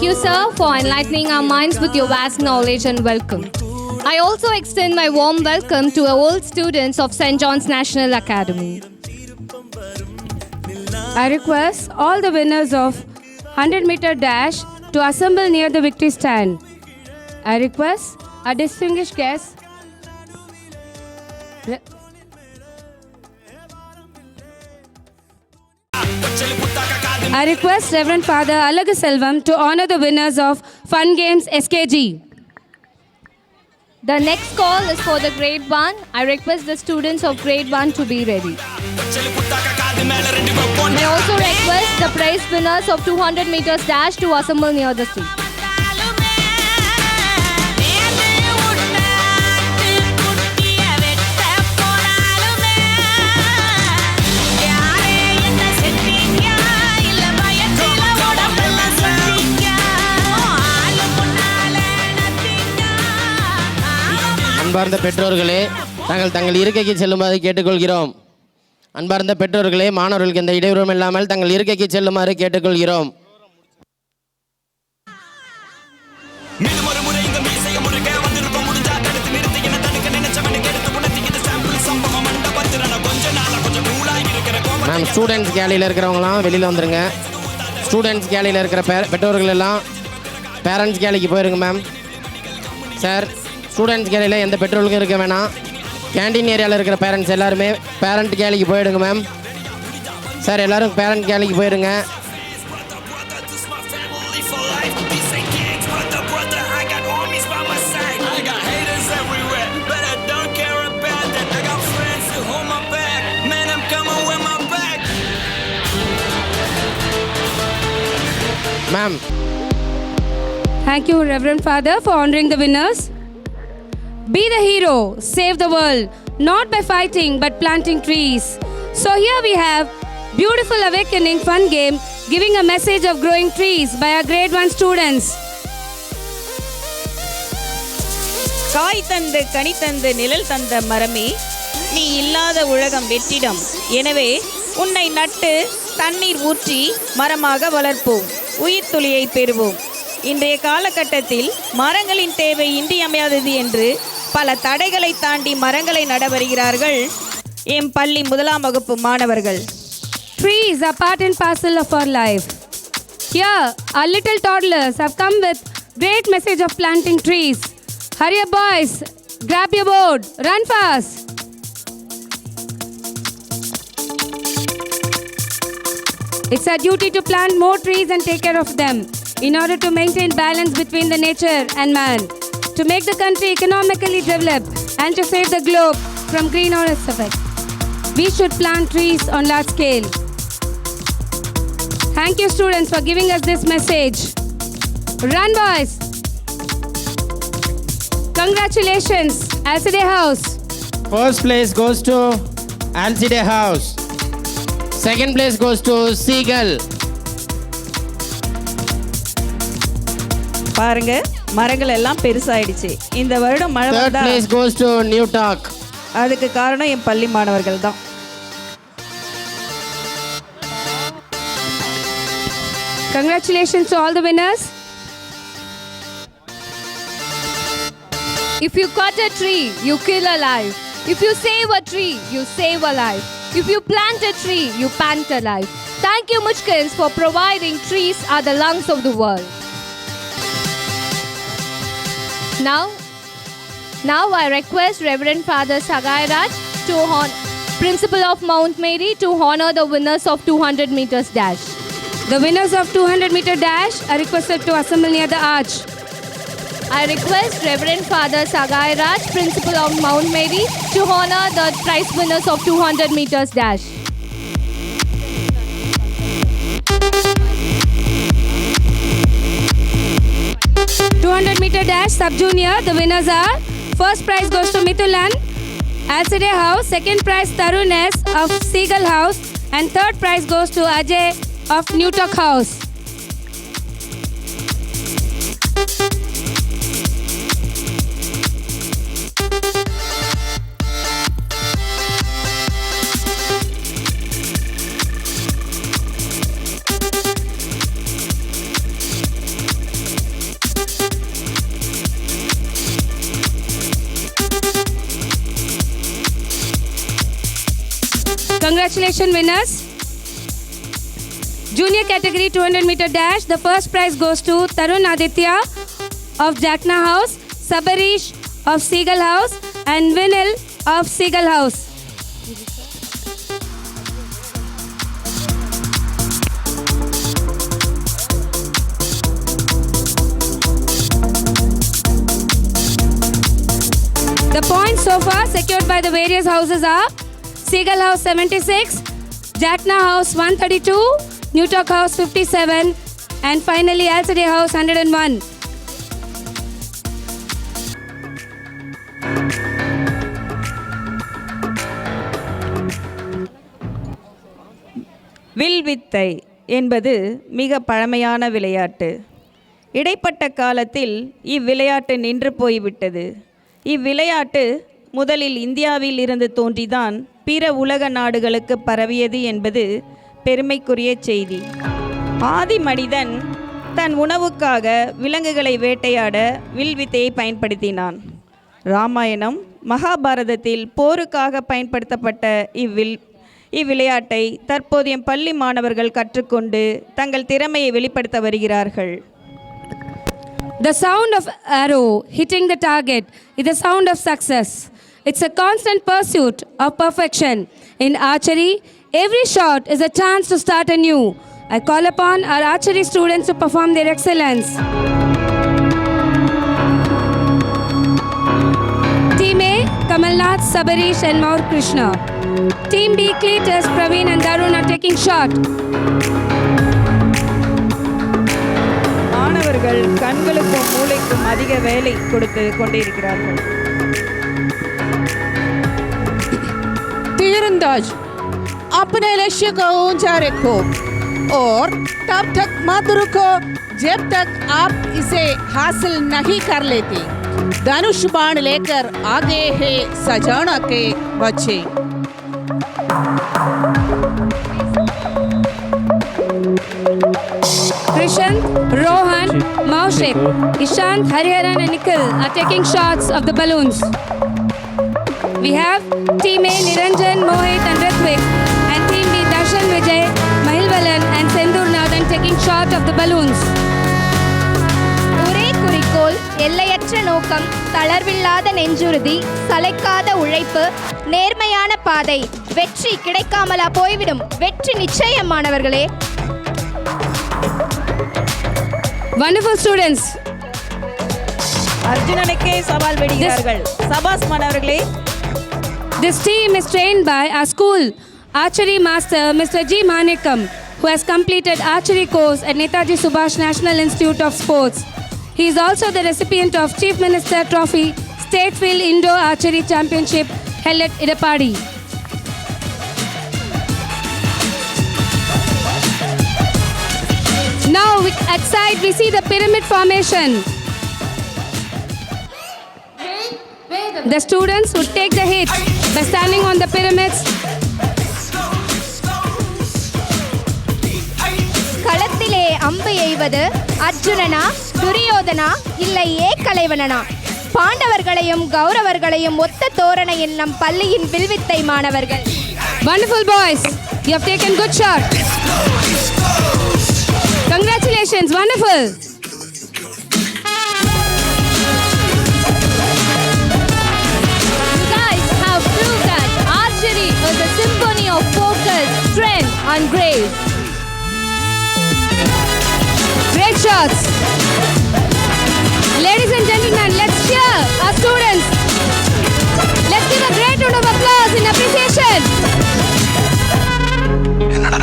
you, sir, for enlightening our minds with your vast knowledge and welcome. I also extend my warm welcome to all students of St. John's National Academy. I request all the winners of 100-meter dash to assemble near the victory stand. I request our distinguished guests. I request Reverend Father Alaga Selvam to honor the winners of Fun Games SKG. The next call is for the grade 1. I request the students of grade 1 to be ready. I also request the prize winners of 200 meters dash to assemble near the seat. அன்பார்ந்த பெற்றோர்களே, நாங்கள் தங்கள் இருக்கைக்கு செல்லுமாறு கேட்டுக்கொள்கிறோம். அன்பார்ந்த பெற்றோர்களே, மாணவர்களுக்கு எந்த இடையூறும் இல்லாமல் தங்கள் இருக்கைக்கு செல்லுமாறு கேட்டுக்கொள்கிறோம். மேம், ஸ்டூடெண்ட்ஸ் கேலியில் இருக்கிறவங்களாம் வெளியில் வந்துருங்க. ஸ்டூடெண்ட்ஸ் கேலியில் இருக்கிற பெற்றோர்கள் எல்லாம் பேரண்ட்ஸ் கேலிக்கு போயிருங்க மேம். சார், ஸ்டூடெண்ட்ஸ் கேலியில் எந்த பெற்றோர்களுக்கும் இருக்க வேணாம். கேண்டீன் ஏரியாவில் இருக்கிற பேரண்ட்ஸ் எல்லாருமே பேரண்ட் கேலிக்கு போயிடுங்க மேம். சார், எல்லோரும் பேரண்ட் கேலிக்கு போயிடுங்க. Ma'am, Thank you, Reverend Father, for honoring the winners. Be the hero, save the world, not by fighting but planting trees. So here we have Beautiful Awakening Fun Game giving a message of growing trees by our grade 1 students. காய் தந்து கனி தந்து நிழல் தந்த மரமே, நீ இல்லாத உலகம் வெற்றிடம். எனவே உன்னை நட்டு தண்ணீர் ஊற்றி மரமாக வளர்ப்போம், உயிர் துளியை பெறுவோம். இன்றைய காலகட்டத்தில் மரங்களின் தேவை இன்றியமையாதது என்று பல தடைகளை தாண்டி மரங்களை நட வருகிறார்கள் எம் பள்ளி 1ஆம் வகுப்பு மாணவர்கள். Trees are part and parcel of our life. Here, our little toddlers have come with great message of planting trees. Hurry up, boys. Grab your board. Run fast. It's our duty to plant more trees and take care of them in order to maintain balance between the nature and man, to make the country economically developed and to save the globe from greenhouse effect. We should plant trees on large scale. Thank you, students, for giving us this message. Run, boys. Congratulations, Alciday House. First place goes to Alciday House. Second place goes to Seagull. பாருங்க, மரங்கள் எல்லாம் பெருசாயிடுச்சு. இந்த வருடம் மழை வந்தா Third place goes to New Talk. அதுக்கு காரணம் என் பள்ளி மாணவர்கள் தான். Congratulations to all the winners. If you cut a tree, you kill a life. If you save a tree, you save a life. If you plant a tree, you plant a life. Thank you, Muchkins, for providing trees are the lungs of the world. Now I request Reverend Father Sagai Raj, Principal of Mount Mary, to honor the winners of 200 meters dash. The winners of 200-meter dash are requested to assemble near the arch. I request Reverend Father Sagai Raj, Principal of Mount Mary, to honor the prize winners of 200 meters dash. meter dash sub-junior, the winners are: first prize goes to Mithulan, Alciday House; second prize Tarun S of Seagull House; and third prize goes to Ajay of New Talk House. Congratulations, winners. Junior category 200-meter dash. The first prize goes to Tarun Aditya of Jackna House, Sabarish of Seagull House, and Vinil of Seagull House. The points so far secured by the various houses are Seagull House 76, Jackna House 132, Newtok House 57, and finally Alcide House 101. வில்வித்தை என்பது மிக பழமையான விளையாட்டு. இடைப்பட்ட காலத்தில் இவ்விளையாட்டு நின்று போய்விட்டது. இவ்விளையாட்டு முதலில் இந்தியாவில் இருந்து தோன்றிதான் பிற உலக நாடுகளுக்கு பரவியது என்பது பெருமைக்குரிய செய்தி. ஆதி மனிதன் தன் உணவுக்காக விலங்குகளை வேட்டையாட வில்வித்தையை பயன்படுத்தினான். ராமாயணம் மகாபாரதத்தில் போருக்காக பயன்படுத்தப்பட்ட இவ்விளையாட்டை தற்போதைய பள்ளி மாணவர்கள் கற்றுக்கொண்டு தங்கள் திறமையை வெளிப்படுத்த வருகிறார்கள். The sound of arrow hitting the target is the sound of success. It's a constant pursuit of perfection. In archery, every shot is a chance to start anew. I call upon our archery students to perform their excellence. Team A, Kamalnath, Sabarish and Maur Krishna. Team B, Cletus, Praveen and Darun are taking shot. மாணவர்கள் கண்களுக்கும் மூளைக்கும் அதிக வேலை கொடுத்து கொண்டிருக்கிறார்கள். तीरंदाज अपने लक्ष्य को ऊंचा रखो और तब तक मत रुको जब तक आप इसे हासिल नहीं कर लेते. धनुष बाण लेकर आगे है सजाना के बच्चे. Krishan, Rohan, Maushik, Ishant, Hariharan and Nikhil are taking shots of the balloons. We have Team A, Niranjan, Mohit and Ritvik, and Team B, Darshan, Vijay, Mahilvalan and Sendur Nathan taking shot of the balloons. ஒரே குறிக்கோள், எல்லையற்ற நோக்கம், தளர்வில்லாத நெஞ்சுறுதி, சளைக்காத உழைப்பு, நேர்மையான பாதை. வெற்றி கிடைக்காமலா போய்விடும். வெற்றி நிச்சயம் மாணவர்களே. Wonderful students. அர்ஜுனனுக்கே சவால் விடுகிறார்கள். சபாஸ் மாணவர்களே. This team is trained by our school archery master Mr. G. Manikam, who has completed archery course at Netaji Subhash National Institute of Sports. He is also the recipient of Chief Minister Trophy State Field Indoor Archery Championship held at Idapadi. Now at side we see the pyramid formation. The students would take the hit by standing on the pyramids. களத்திலே அம்பு எய்வது அர்ஜுனனா, துரியோதனா இல்லை ஏகலைவனனா? பாண்டவர்களையும் கௌரவர்களையும் ஒத்த தோரணையில் நம் பள்ளியின் வில்வித்தை மாணவர்கள். Wonderful boys, you have taken good shot. Congratulations, wonderful. You guys have proved that archery is a symphony of focus, strength and grace. Great shots. Ladies and gentlemen, let's cheer our students. Let's give a great round of applause in appreciation.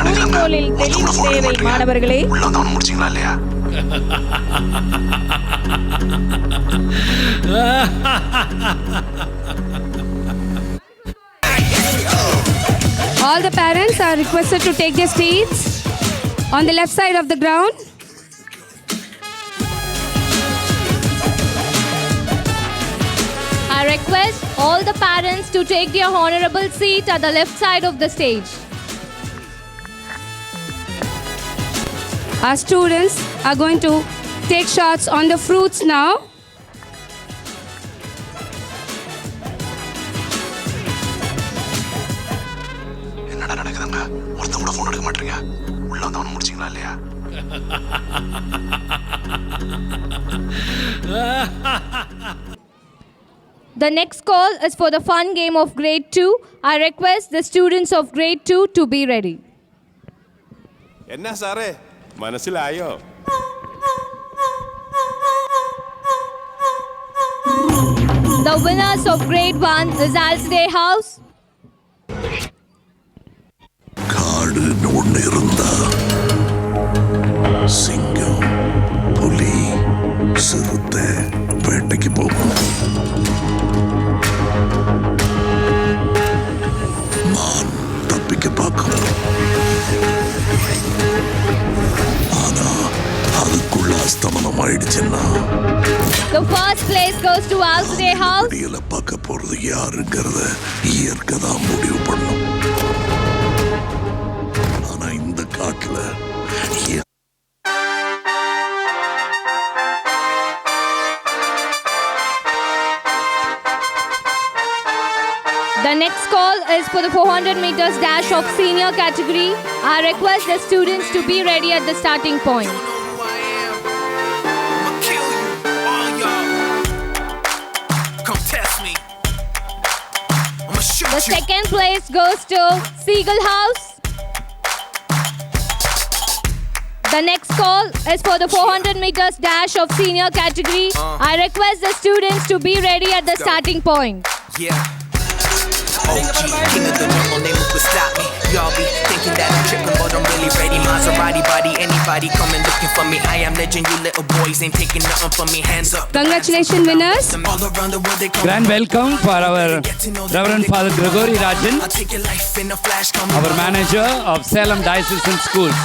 குறிக்கோளில் தெளிவு தேவை மாணவர்களே. All the parents are requested to take their seats on the left side of the ground. I request all the parents to take their honorable seat at the left side of the stage. Our students are going to take shots on the fruits now. என்னடா நடக்குதுங்க? ஒருத்தன் கூட phone எடுக்க மாட்டீங்க. உள்ள வந்தவன முடிச்சிங்களா இல்லையா? The next call is for the fun game of grade 2. I request the students of grade 2 to be ready. എന്നാ സാറേ മനസ്സിലായോ? The winners of grade 1 is Alsday House. காடுன்னு ஒண்ணு இருந்தா சிங்கம், புலி, சிறுத்தை வேட்டைக்கு போகும். மான் தப்பிக்க பார்க்கும். ஆனா அதுக்குள்ள அஸ்தமனம் ஆயிடுச்சுன்னா The first place goes to Alsday House. முடியல பார்க்க போறது யாருங்கிறத இயற்கை தான் முடிவு பண்ணும். ஆனா இந்த காட்டுல The next call is for the 400 meters dash of senior category. I request the students to be ready at the starting point. The second place goes to Seagull House. The next call is for the 400 meters dash of senior category. I request the students to be ready at the starting point. Yeah. OG, king of the normal, name who could stop me. Y'all be thinking that I'm tripping, but I'm really ready. Maserati body, anybody coming looking for me. I am legend, you little boys ain't taking nothing from me. Hands up. Congratulations, winners. All around the world they come. Grand welcome for our Reverend Father Gregory Rajan, I'll take your life in a flash. Come our manager of Salem Diocesan Schools.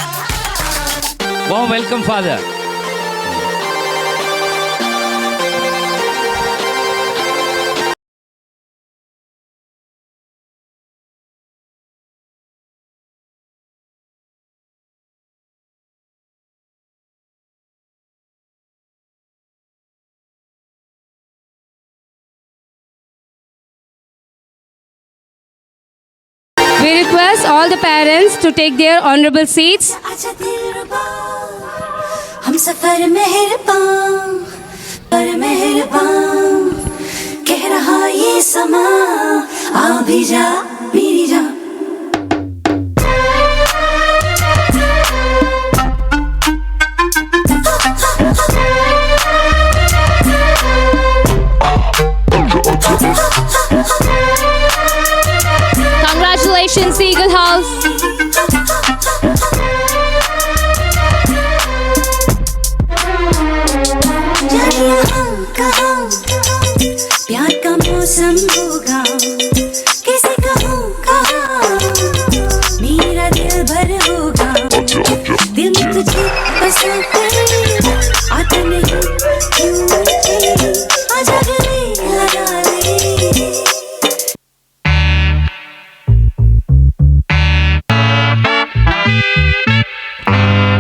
Warm welcome, Father. We request all the parents to take their honorable seats. आजा दिलरुबा हम सफर मेहरबान पर मेहरबान कह रहा ये समा आ भी जा मेरी जान Congratulations, Seagull House. प्यार का मौसम होगा कैसे कहूँ कहाँ मेरा दिल भर होगा दिल में तुझे बसा कर आता नहीं क्यों आजा गले लगा ले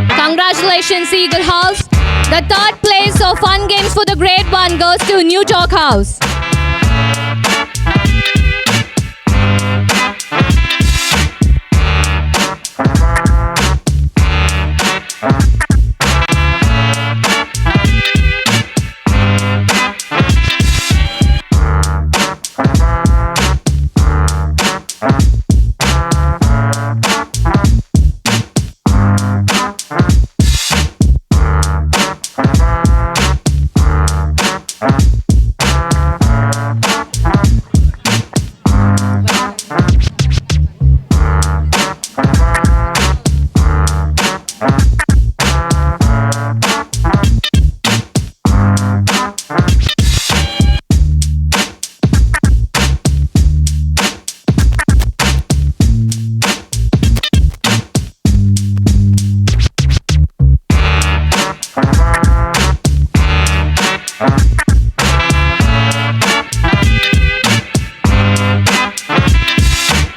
Congratulations, Seagull House. The third place of fun games for the grade 1 goes to New Talk House.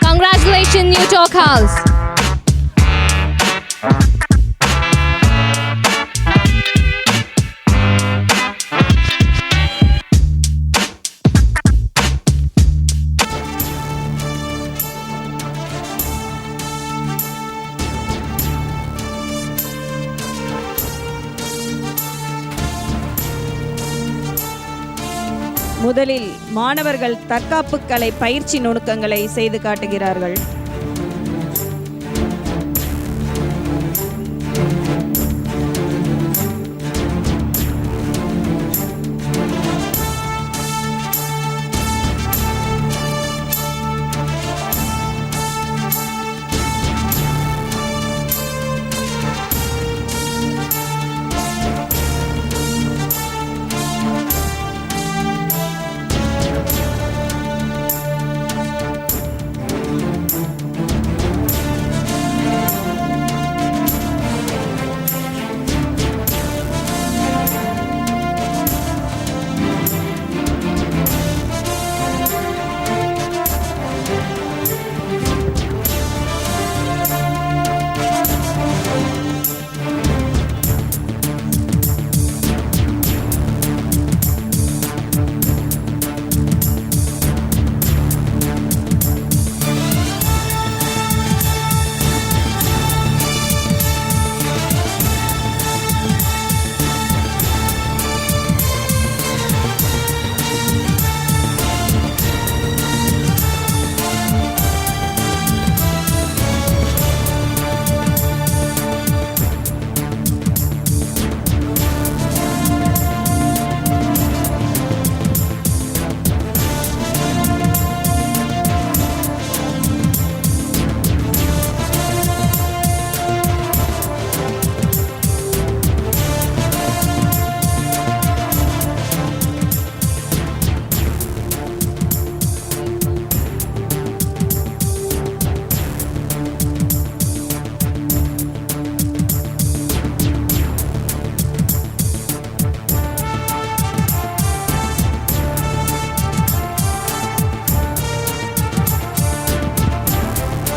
Congratulations, New Talk House. முதலில் மாணவர்கள் தற்காப்பு கலை பயிற்சி நுணுக்கங்களை செய்து காட்டுகிறார்கள்.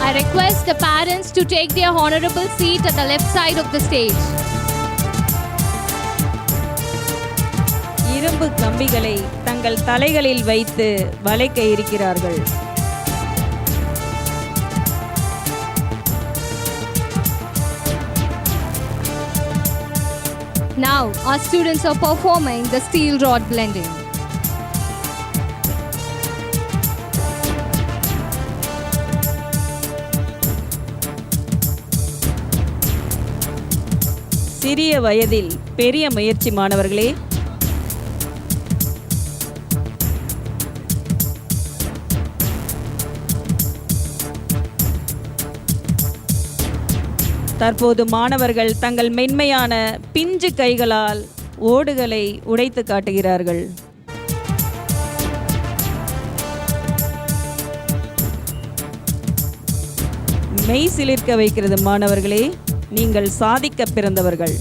I request the parents to take their honorable seat at the left side of the stage. இரும்பு கம்பிகளை தங்கள் தலைகளில் வைத்து வளைக்க இருக்கிறார்கள். Now, our students are performing the steel rod blending. சிறிய வயதில் பெரிய முயற்சி மாணவர்களே. தற்போது மாணவர்கள் தங்கள் மென்மையான பிஞ்சு கைகளால் ஓடுகளை உடைத்து காட்டுகிறார்கள். மெய் சிலிர்க்க வைக்கிறது மாணவர்களே. நீங்கள் சாதிக்க பிறந்தவர்கள்.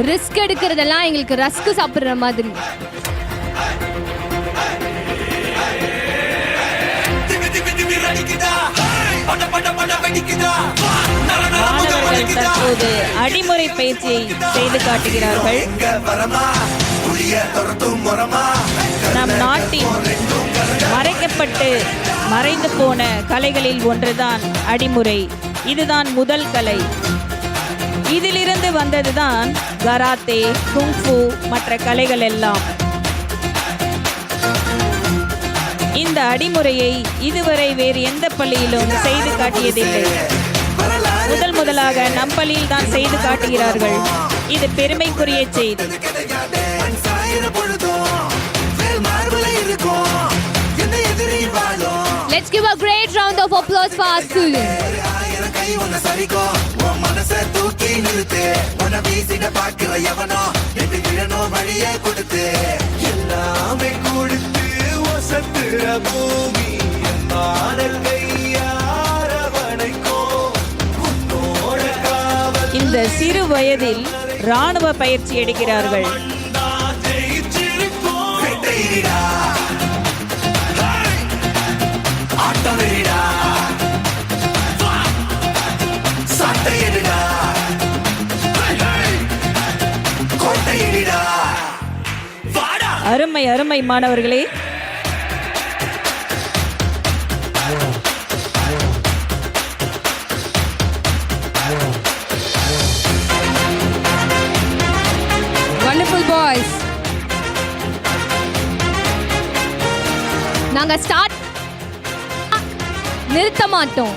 ரிஸ்க் எடுக்கிறதெல்லாம் எங்களுக்கு ரஸ்க் சாப்பிடுற மாதிரி. மாணவர்கள் தற்போது அடிமுறை பயிற்சியை செய்து காட்டுகிறார்கள். நம் நாட்டின் மறைக்கப்பட்டு மறைந்து போன கலைகளில் ஒன்றுதான் அடிமுறை. இதுதான் முதல் கலை. இதிலிருந்து வந்ததுதான் கராத்தே, குங்ஃபு மற்ற கலைகள் எல்லாம். இந்த அடிமுறையை இதுவரை வேறு எந்த பள்ளியிலும் செய்து காட்டியதில்லை. முதலாக நம் பள்ளியில் தான் செய்து காட்டுகிறார்கள். இது பெருமைக்குரிய செய்தி. Let's give a great round of applause for our students. இந்த சிறு வயதில் ராணுவ பயிற்சி எடுக்கிறார்கள். அருமை அருமை மாணவர்களே. Wonderful boys. நாங்க ஸ்டார்ட் நிறுத்த மாட்டோம்.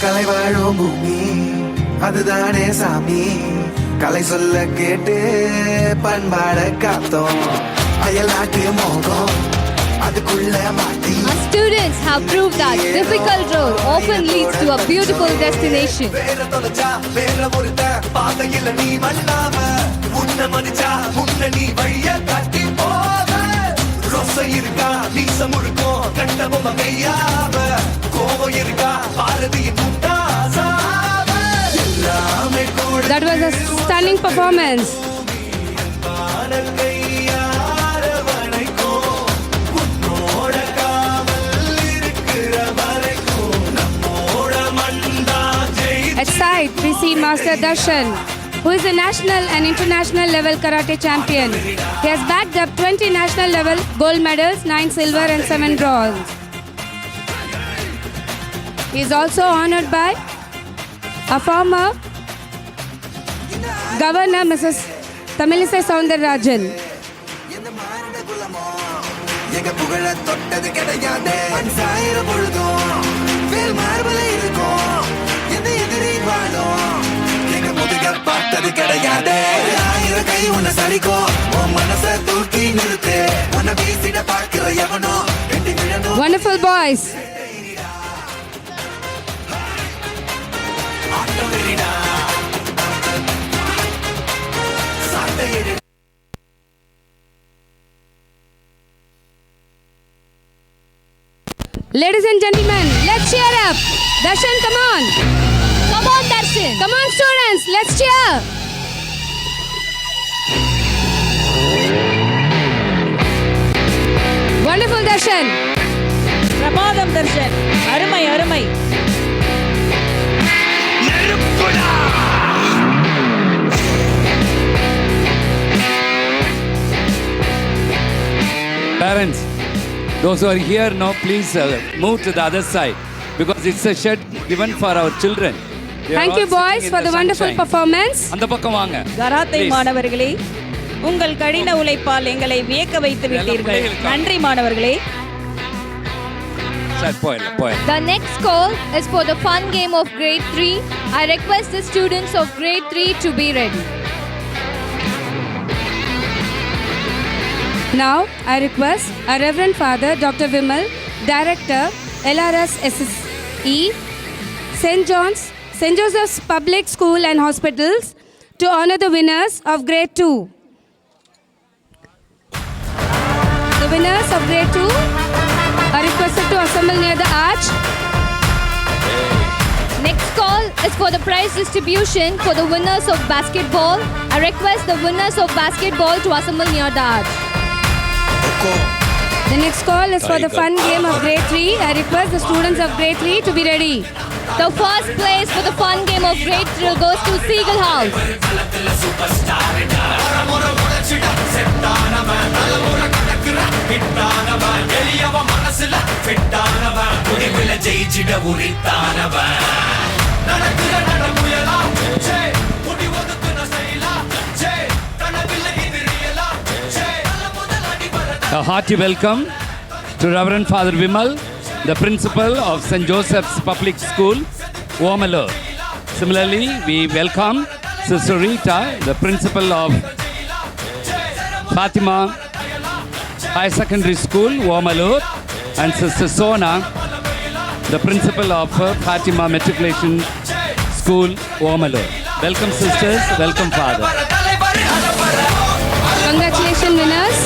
கலை வாழும் பூமி அதுதானே சாமி, கலை சொல்ல கேட்டு பண்பாட காத்தோம், அயலாட்டு மோகம் அதுக்குள்ள மாட்டி. Our students have proved that difficult road often leads to a beautiful destination. வேற தொலைச்சா வேற ஒருத்த பாதையில நீ மண்ணாம, உன்ன மதிச்சா உன்ன நீ வழிய காட்டி போவ. ரோசை இருக்கா நீசம் இருக்கும் கண்ட பொம்மை கையாவ, கோபம் இருக்கா பாரதியின் முட்டாசாவ. எல்லாமே கூட That was a stunning performance. At side, we see Master Darshan, who is a national and international level karate champion. He has bagged up 20 national level gold medals, 9 silver and 7 bronze. He is also honored by a former Governor Mrs. Tamilisai Soundararajan. எங்க புகழ தொட்டது கிடையாது, சாயிர பொழுதும் வேல் மார்பல இருக்கும், எந்த எதிரி வாழும் எங்க முதுக பார்த்தது கிடையாது. ஆயிரம் கை உன்னை சரிக்கும், உன் மனச தூக்கி நிறுத்து, உன்னை வீசிட பார்க்கிற எவனோ எட்டி விழணும். Wonderful boys. Ladies and gentlemen, let's cheer up. Darshan, come on. Come on, Darshan. Come on, students, let's cheer. Wonderful, Darshan. பிரமாதம் தர்ஷன், அருமை அருமை. Parents, those who are here now, please move to the other side because it's a shed given for our children. They are Thank all you, boys, sitting in for the wonderful sunshine. performance. அந்த பக்கம் வாங்க. Karate Please. மாணவர்களே, உங்கள் கடின உழைப்பால் எங்களை வியக்க வைத்து விட்டீர்கள். பிள்ளைகளுக்கு. நன்றி மாணவர்களே. சரி, போயிடலாம், போயிடலாம். The next call is for the fun game of grade 3. I request the students of grade 3 to be ready. Now, I request our Reverend Father Dr. Vimal, Director, LRS SSE, St. Joseph's Public School and Hospitals, to honor the winners of grade 2. The winners of grade 2 are requested to assemble near the arch. Next call is for the prize distribution for the winners of basketball. I request the winners of basketball to assemble near the arch. The next call is for the fun game of grade 3. I request the students of grade 3 to be ready. The first place for the fun game of grade 3 goes to Seagull House. A hearty welcome to Reverend Father Vimal, the principal of St. Joseph's Public School, Omalur. Similarly, we welcome Sister Rita, the principal of Fatima High Secondary School, Omalur, and Sister Sona, the principal of Fatima Matriculation School, Omalur. Welcome sisters, welcome Father. Congratulations, winners.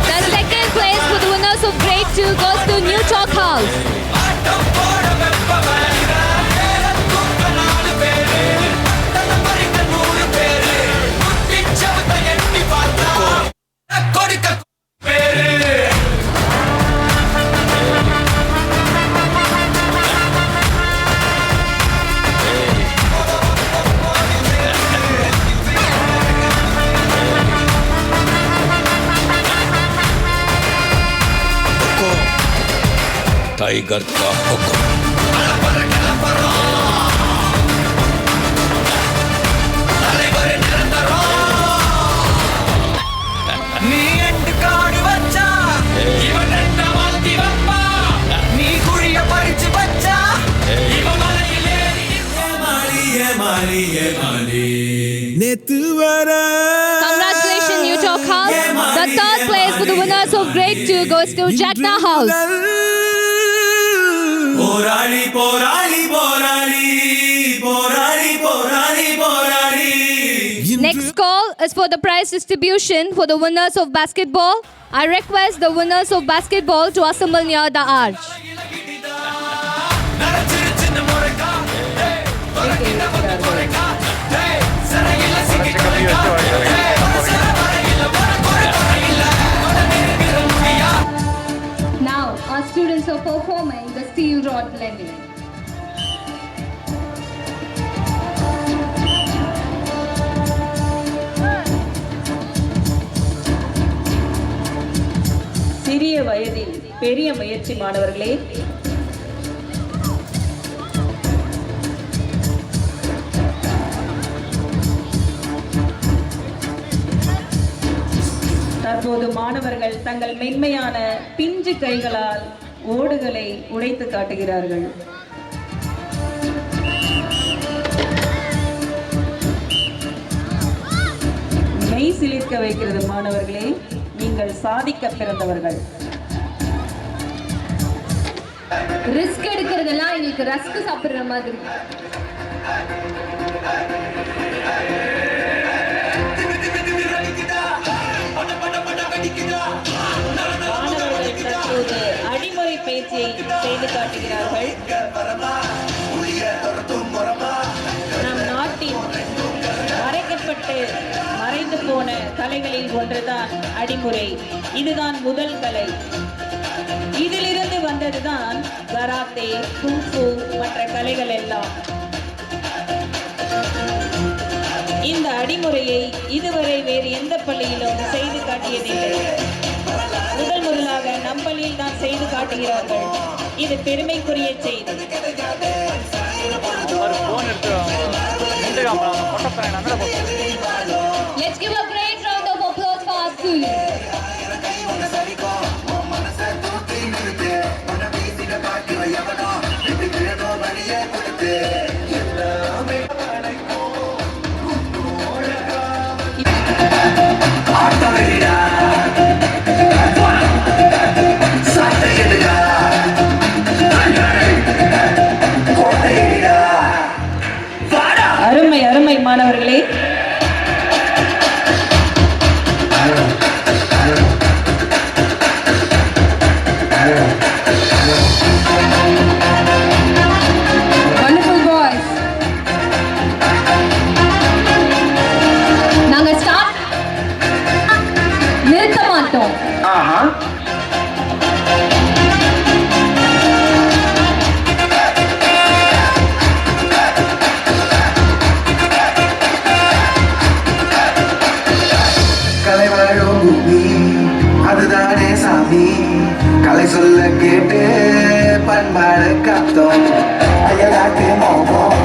The second place for the winners of grade 2 goes to New Chalk House. தை tiger का हुक्म। Congratulations, Utah House. The third place for the winners of Grade 2 goes to Jackna House. Next call is for the prize distribution for the winners of basketball. I request the winners of basketball to assemble near the arch. Now, our students are performing the steel rod blending. சிறிய வயதில் பெரிய முயற்சி மாணவர்களே. தற்போது மாணவர்கள் தங்கள் மென்மையான பிஞ்சு கைகளால் ஓடுகளை உடைத்து காட்டுகிறார்கள். மெய் சிலிர்க்க வைக்கிறது மாணவர்களே. நீங்கள் சாதிக்க பிறந்தவர்கள். ரிஸ்க் எடுக்கிறதெல்லாம் எங்களுக்கு ரஸ்க் சாப்பிடுற மாதிரி. மாணவர்கள் தற்போது அடிமுறை பயிற்சியை செய்து காட்டுகிறார்கள். நம் நாட்டின் மறைக்கப்பட்டு மறைந்து போன கலைகளில் ஒன்றுதான் அடிமுறை. இதுதான் முதல் கலை. இதிலிருந்து வந்ததுதான் கராத்தே, குங்ஃபு மற்ற கலைகள் எல்லாம். இந்த அடிமுறையை இதுவரை வேறு எந்த பள்ளியிலும் செய்து காட்டியதில்லை. முதலாக நம் பள்ளியில் தான் செய்து காட்டுகிறார்கள். இது பெருமைக்குரிய செய்தி. Let's give a great round of applause for our students. அருமை அருமை மாணவர்களே. Wonderful boys. நாங்க ஸ்டார்ட் நிறுத்த மாட்டோம். அதுதானே சாமி கலை சொல்ல கேட்டு பண்பாடு காத்தோம் அயலாக்கு மோகம்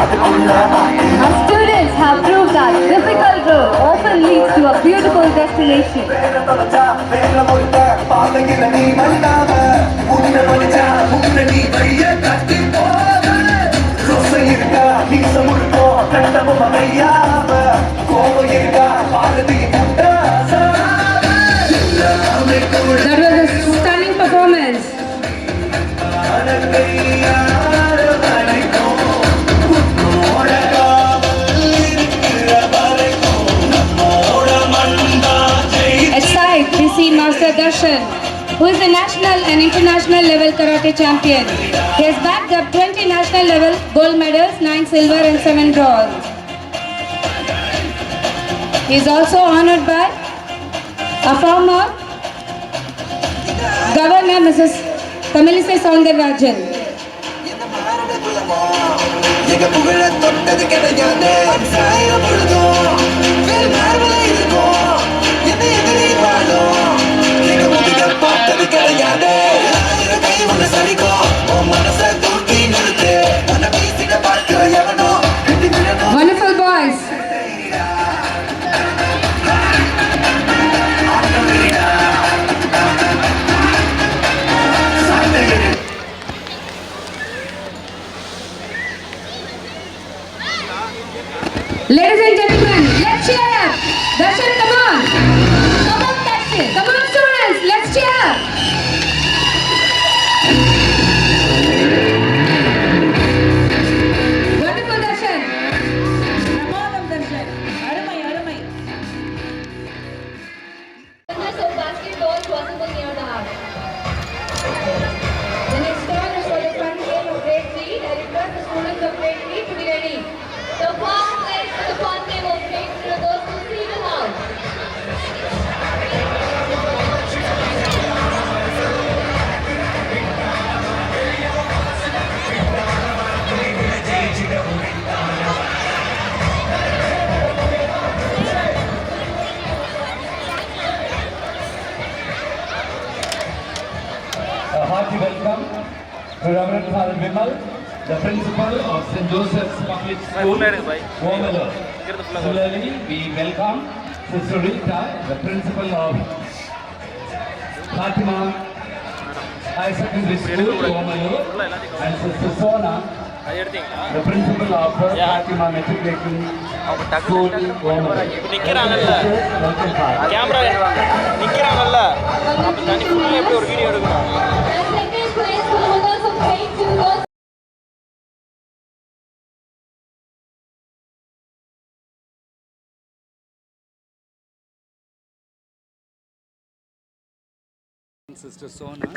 அதுக்குள்ள Our students have proved that difficult road often leads to a beautiful destination. பாதையில நீ மல்லாம உன்னை மடிச்சா உன்னை நீ வழிய கட்டி போக ரோசை இருக்கா நீச முழுக்கோ கண்டமும் அமையாம கோபம் இருக்கா பாரதி முட்டா That was a stunning performance. Aside, we see Master Darshan, who is a national and international level karate champion. He has bagged up 20 national level gold medals, 9 silver and 7 bronze. He is also honored by a former Governor Mrs. Tamilisai Soundararajan. எங்க புகழ தொட்டது கிடையாது சாயிரம் பொழுதும் வேறு மார்பல இருக்கும் என்ன எதிரி வாழும் எங்க முதுக பார்த்தது கிடையாது ஆயிரம் கை ஒன்று சரிக்கும் welcome Reverend Father Vimal, the principal of St. Joseph's Public School, Womalur. Similarly, we welcome Sister Rita, the principal of Fatima High Secondary School, Womalur, and Sister Sona, the principal of Fatima Matriculation School, Womalur. Camera நிக்கிறாங்கல்ல அப்ப தனி ஃபுல்லா எப்படி ஒரு video எடுக்கணும் Sister Sona.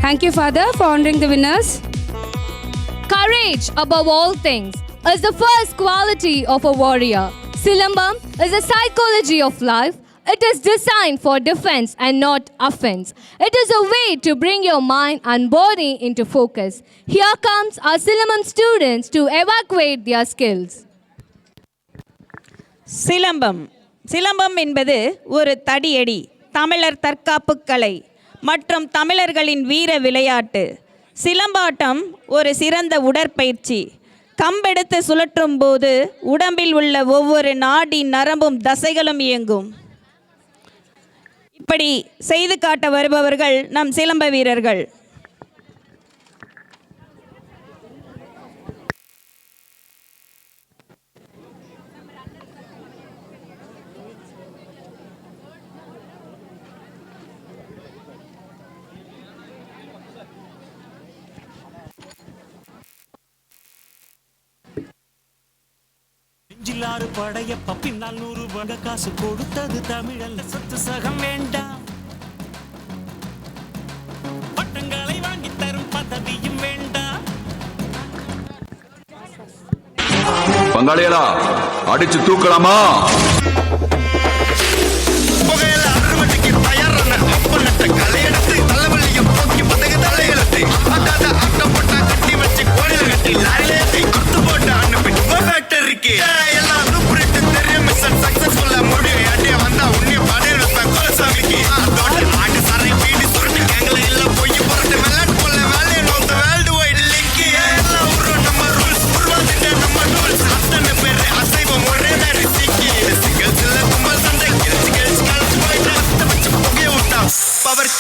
Thank you, Father, for honoring the winners. Courage, above all things, is the first quality of a warrior. Silambam is a psychology of life. It is designed for defense and not offense. It is a way to bring your mind and body into focus. Here comes our Silambam students to evaluate their skills. Silambam silambam என்பது ஒரு தடியடி, தமிழர் தற்காப்பு கலை மற்றும் தமிழர்களின் வீர விளையாட்டு. சிலம்பாட்டம் ஒரு சிறந்த உடற்பயிற்சி. கம்பெடுத்து சுழற்றும் போது உடம்பில் உள்ள ஒவ்வொரு நாடி நரம்பும் தசைகளும் இயங்கும். இப்படி செய்து காட்ட வருபவர்கள் நம் சிலம்ப வீரர்கள். ஜில்லாறு படையப்ப பின்னால் 100 வங்க காசு கொடுத்தது தமிழல்ல, சொத்து சகம் வேண்டாம், பட்டங்களை வாங்கி தரும் பதவியும் வேண்டாம். பங்காளிகளா அடிச்சு தூக்கலாமா? புகையில அறுவடைக்கு தயாரான அப்பனட்ட கலையெடுத்து தலைவலியும் போக்கி பதக தலையெழுத்து அட்டம் போட்டா கட்டி வச்சு கோடில கட்டி லாரிலேத்தி குத்து போட்டு அனுப்பி ஃபேக்டரிக்கு எல்லாம் சூப்பர்ட்டு தெரியும் மிஷன் சக்சஸ்ஃபுல்லா முடியும். அடியே வந்தா உன்னை பாடி வைப்பேன் கோலசாமிக்கு. அதோட ஆட்டு சாரை வீடு சுருட்டு கேங்கல இல்ல போய் புரட்டு விளையாட்டு போல வேலையை நோத்த வேர்ல்டு வைடு லிங்க் எல்லாம் உருவம் நம்ம ரூல்ஸ் உருவாக்கிட்ட நம்ம டூல்ஸ் அத்தனை பேரு அசைவம் ஒரே மாதிரி சிக்கி சிங்கல்ஸ் இல்ல கும்பல் சண்டை கிழிச்சு கிழிச்சு கலந்து போயிட்டு அத்தை வச்சு புகைய விட்டா பவர்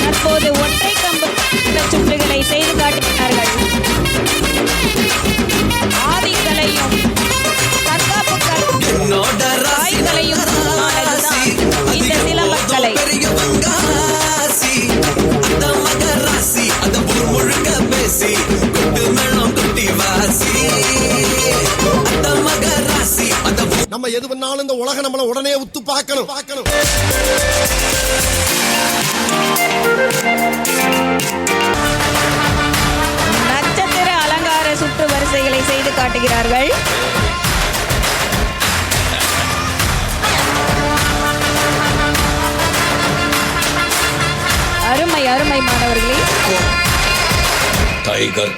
தற்போது ஒற்றை கம்பு சுற்றுகளை செய்து காட்டுகிறார்கள். ஆதிக்கலையும் தற்காப்பு காய்களையும் இந்த சிலம்பக்கலை. நம்ம எது பண்ணாலும் இந்த உலகம் நம்மள உடனே உத்து பார்க்கணும். நட்சத்திர அலங்கார சுற்று வரிசைகளை செய்து காட்டுகிறார்கள். அருமை அருமை மாணவர்களே. Tiger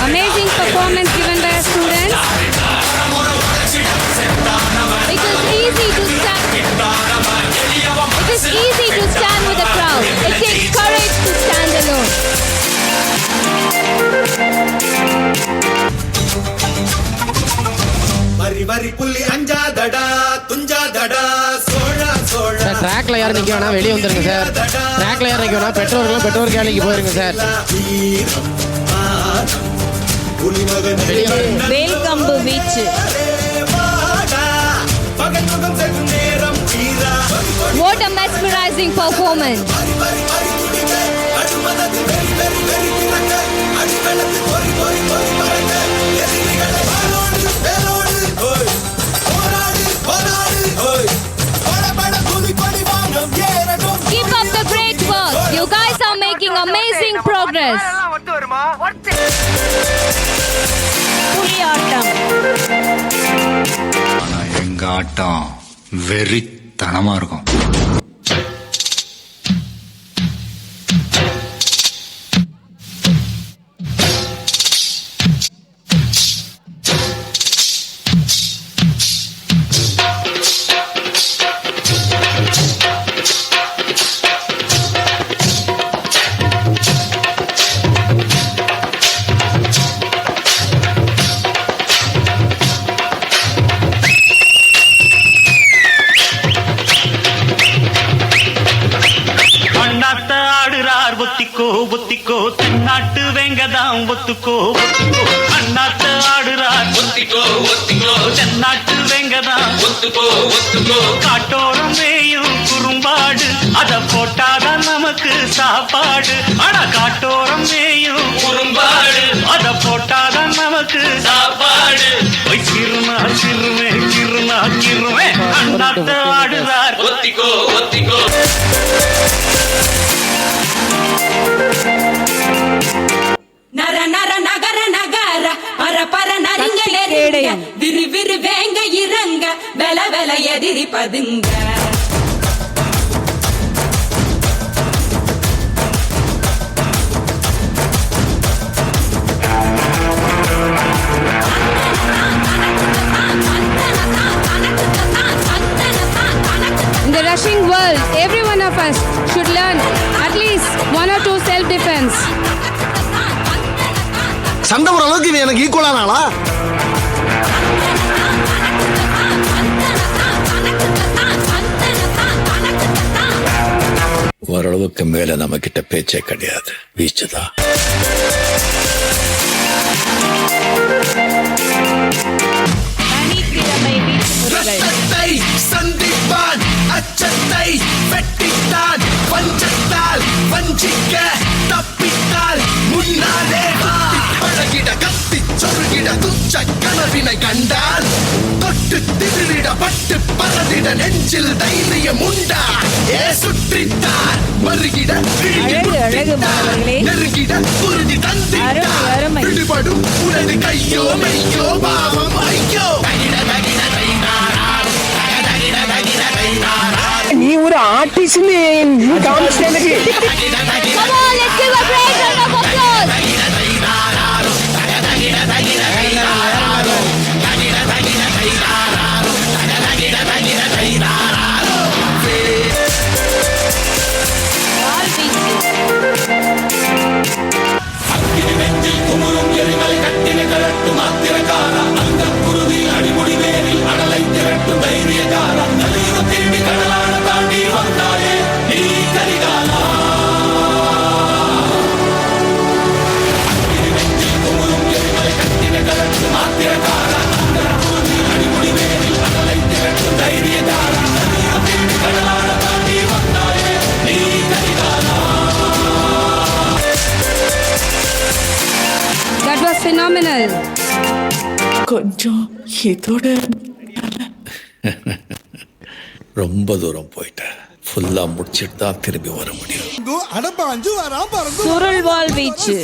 Amazing performance given by our students. It is easy to stand with the crowd. It takes courage to stand alone. ட்ராக்ல யாரும் நிற்க வேணாம், வெளியே வந்துருங்க சார். ட்ராக்ல யாரும் நிற்க வேணாம், பெற்றோர் கேலிக்கு போயிருங்க சார். வேல்கம்பு வீச்சு. What a mesmerizing performance. Keep up the great work. You guys are making amazing progress. புலியாட்டம். எங்க ஆட்டம் வெறித்தனமா இருக்கும். ஒத்திக்கோ தென்னாட்டு வெங்கதாம் ஒத்துக்கோ அண்ணாத்த ஆடுறார் ஒத்திக்கோ தென்னாட்டு வெங்கதாம் ஒத்துக்கோ காட்டோரம் மேயும் குறும்பாடு அத போட்டாதான் நமக்கு சாப்பாடு. ஆனா காட்டோரம் மேயும் குறும்பாடு அத போட்டாதான் நமக்கு சாப்பாடு. கிருமே அண்ணாத்த ஆடுறார் ஒத்திக்கோ. நர நர நகர நகர பர நரிங்க விறு வேங்க இறங்க வெல எதிரி பதுங்க. In the rushing world, every one of us should learn at least 1 or 2 self-defense. சண்டை ஒரு அளவுக்கு இது எனக்கு ஈக்குவலான ஆளா? ஓரளவுக்கு மேல நம்ம கிட்ட பேச்சே கிடையாது, வீச்சுதான். சந்திப்பான் அச்சத்தை வெட்டித்தான் பஞ்சத்தால் வஞ்சிக்க தப்பித்தால் முன்னாலே பழகிட கத்தி சொருகிட துச்ச கனவினை கண்டால் தொட்டு திரிட பட்டு பறந்திட நெஞ்சில் தைரியம் உண்டா? ஏ சுற்றித்தான் வருகிட நெருங்கிட உறுதி தந்திட்டார் விடுபடும் உனது கையோ மெய்யோ பாவம் ஐயோ. நீ ஒரு ஆர்டிஸ்ட் காமிச்சு எனக்கு. Come on, let's give a great round of applause. That was phenomenal. கொஞ்சம் இதோட ரொம்ப தூரம் போயிட்டேன். ஃபுல்லா முடிச்சிட்டு தான் திரும்பி வர முடியும். சுருள்வாள் வீச்சு.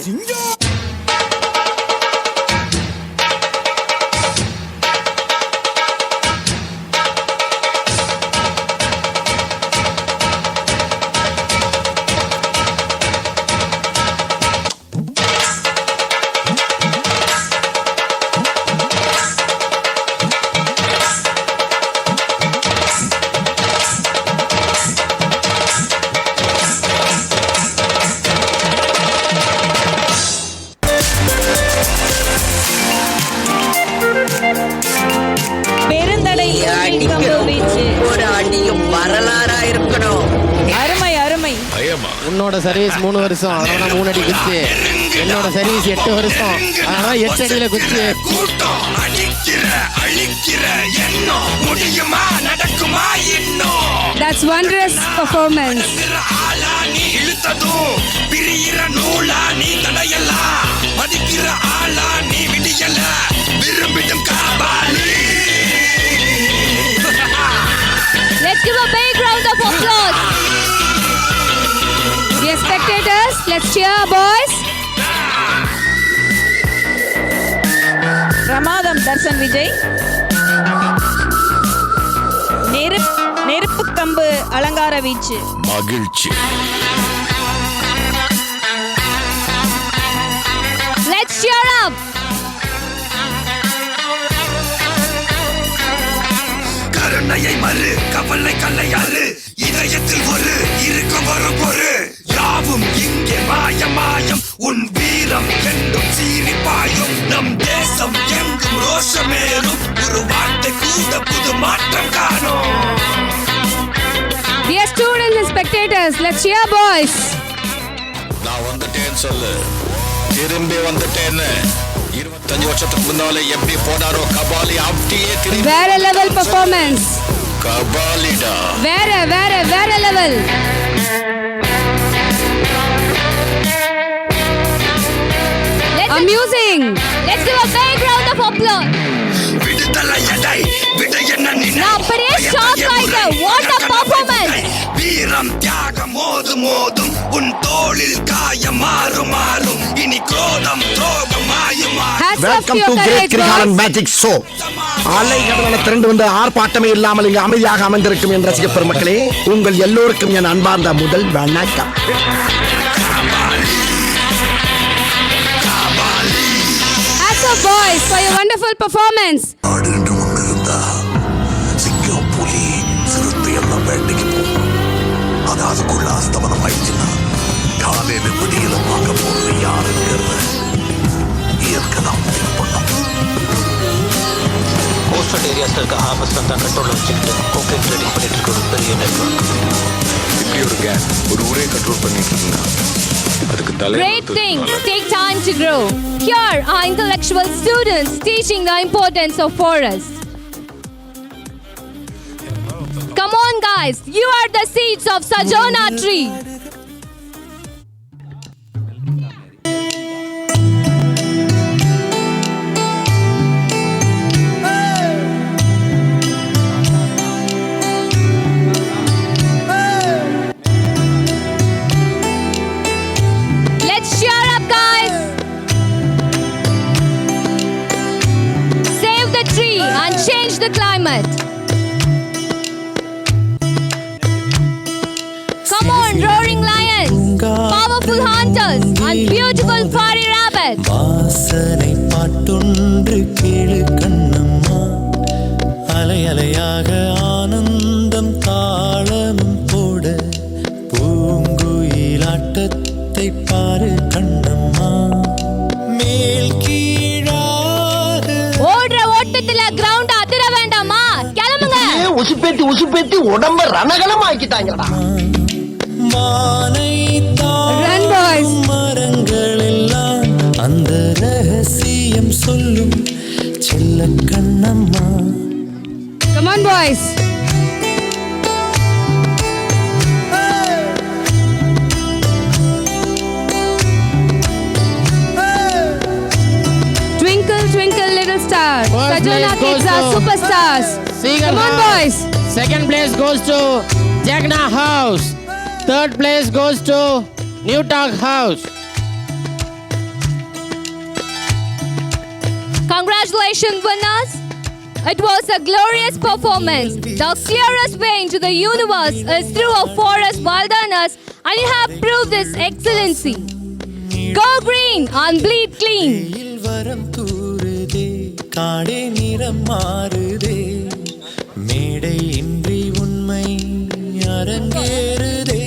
உன்னோட சர்வீஸ் 3 வருஷம், அதனால 3 அடி குச்சி. என்னோட சர்வீஸ் 8 வருஷம், அதனால 8 அடியில குச்சி. கூட்டம் அடிக்கிற அழிக்கிற எண்ணம் முடியுமா நடக்குமா இன்னும்? That's wondrous performance. ஆளா நீ இழுத்ததும் பிரியிற நூலா நீ தடையலாம், மதிக்கிற ஆளா நீ விடியல விரும்பிடும் Kapali. Let's give a big round of applause. Dear spectators, let's cheer, boys. பிரமாதம் தர்சன் விஜய். நெருப்பு கம்பு அலங்கார வீச்சு. மகிழ்ச்சி. Let's cheer up. கருணையை மறு கவலை கல்லையாறு இதயத்தில் ஒரு இருக்கும் வரும் பொறு யாவும் இங்கே மாயம் உன் வீரம் என்றும் சீரிப்பாயும் நம் தேசம் எங்கும் ரோஷமேறும் ஒரு வார்த்தை கூட புது மாற்றம் காணும். Dear students and spectators, let's cheer, boys. நான் வந்துட்டேன்னு சொல்லு, திரும்பி வந்துட்டேன்னு. 25 வருஷத்துக்கு முன்னாலே எப்படி போனாரோ கபாலி அப்படியே திரும்பி. வேற level performance. கபாலிடா. வேற level. Amusing. Let's give a big round of applause. விடுதலை எடை விடு என்ன நான் அப்படியே ஷாக் ஆயிட்டேன். What a performance. வீரம் தியாகம் மோதும் உன் தோளில் காயம் மாறும் இனி குரோதம் துரோகம் மாயுமா. Welcome to great Kirikalan magic show. அலைகடலை திரண்டு வந்து ஆர்ப்பாட்டமே இல்லாமல் இங்கு அமைதியாக அமைந்திருக்கும் என் ரசிக பெருமக்களே, உங்கள் எல்லோருக்கும் என் அன்பார்ந்த முதல் வணக்கம். Hats off, boys, for your wonderful performance. ஆடுன்னு ஒண்ணு இருந்தா சிங்கம் புலி சிறுத்தை எல்லாம் வேட்டைக்கு போகும். அது அதுக்குள்ள அஸ்தமனம் ஆயிடுச்சுன்னா காலையில விடியல பார்க்க போறது யாருங்கிறது இயற்கை தான் முடிவு பண்ணும். கோஸ்டல் ஏரியாஸ்ல இருக்க ஹார்பர்ஸ் தான் கண்ட்ரோல் வச்சுக்கிட்டு கோகேட் ட்ரேடிங் பண்ணிட்டு இருக்க ஒரு பெரிய நெட்வொர்க். இப்படி ஒரு கேங் ஒரு ஊரே கண்ட்ரோல் பண்ணிட்டு இருந்தா அதுக்கு Great things take time to grow. Here are intellectual students teaching the importance of forests. Come on guys, you are the seeds of Sajona tree. Let's cheer up guys. Save the tree and change the climate. Come on, roaring lions, powerful hunters, and beautiful furry rabbits. வாசனை பாட்டொன்று கேளு கண்ணம்மா, அலை அலையாக ஆனந்தம் தாளமும் போட பூங்குயிலாட்டத்தை பாரு கண்ணம்மா. மேல் கீழாக ஓடுற ஓட்டத்துல கிரவுண்ட் அதிர வேண்டாமா? கிளம்புங்க. உசுப்பேத்தி உடம்ப ரணகலம் ஆக்கிட்டாங்கடா. மானை தாழும் மரங்கள் எல்லாம் அந்த ரகசியம் சொல்லும் செல்ல Kannamma. Come on, boys. Twinkle, twinkle, little star. Sajona kids are superstars. Come on, boys. Second place goes to Jagna House. Third place goes to Newtalk House. Congratulations, winners. It was a glorious performance. The clearest way into the universe is through a forest wilderness, and you have proved this excellency. Go green and bleed clean. வரம் தூருதே காடே நிறம் மாறுதே, மேடை இன்றி உண்மை அரங்கேறுதே.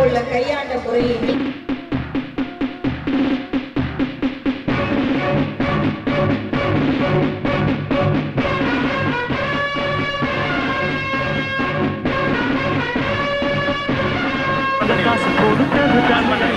எதிர்கொள்ள கையாண்ட முறையை காசு கொடுத்தது தாமரை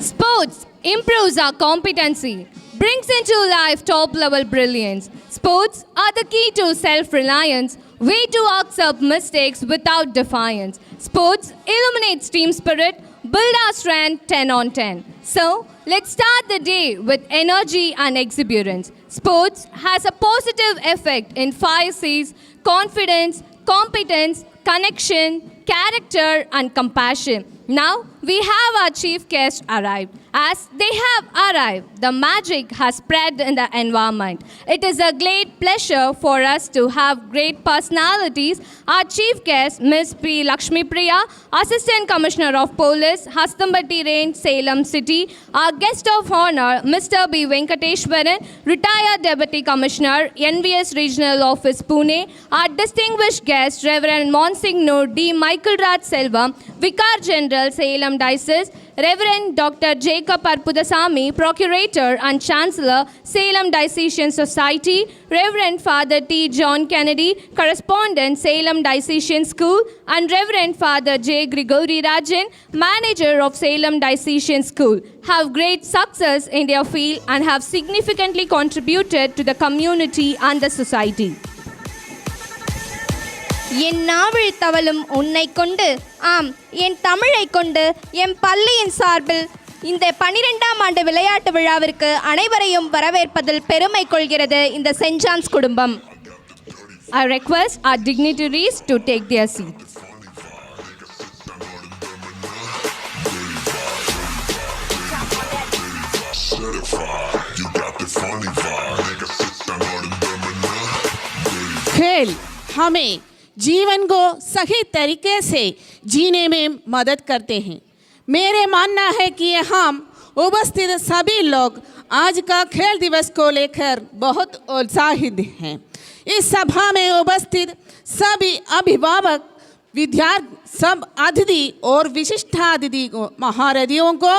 Sports improves our competency, brings into life top-level brilliance. Sports are the key to self-reliance, way to accept mistakes without defiance. Sports illuminates team spirit, build our strength 10 on 10. So, let's start the day with energy and exuberance. Sports has a positive effect in 5 C's: confidence, competence, connection, character, and compassion. Now, we have our chief guest arrived. As they have arrived, the magic has spread in the environment. It is a great pleasure for us to have great personalities. Our chief guest, Ms. P. Lakshmi Priya, Assistant Commissioner of Police, Hastambati Range, Salem City. Our guest of honor, Mr. B. Venkateshwaran, Retired Deputy Commissioner, NVS Regional Office, Pune. Our distinguished guest, Reverend Monsignor D. Michael Raj Selvam, Vicar General, Salem Diocese. Reverend Dr. Jacob Arpudasamy, Procurator and Chancellor, Salem Diocesan Society. Reverend Father T. John Kennedy, Correspondent, Salem Diocesan School. And Reverend Father J. Grigory Rajan, Manager of Salem Diocesan School, have great success in their field and have significantly contributed to the community and the society. என் நாவல் தவளும் உன்னை கொண்டு, ஆம் என் தமிழை கொண்டு, என் பள்ளியின் சார்பில் இந்த 12ஆம் ஆண்டு விளையாட்டு விழாவிற்கு அனைவரையும் வரவேற்பதில் பெருமை கொள்கிறது இந்த சென்ட் ஜான்ஸ் குடும்பம். I request our dignitaries to take their seats. खेल हमें जीवन को सही तरीके से जीने में मदद करते हैं. मेरे मानना है कि हम उपस्थित सभी लोग आज का खेल दिवस को लेकर बहुत उत्साहित हैं. इस सभा में उपस्थित सभी अभिभावक, विद्यार्थी, सब अतिथि और विशिष्टातिथि महारथियों को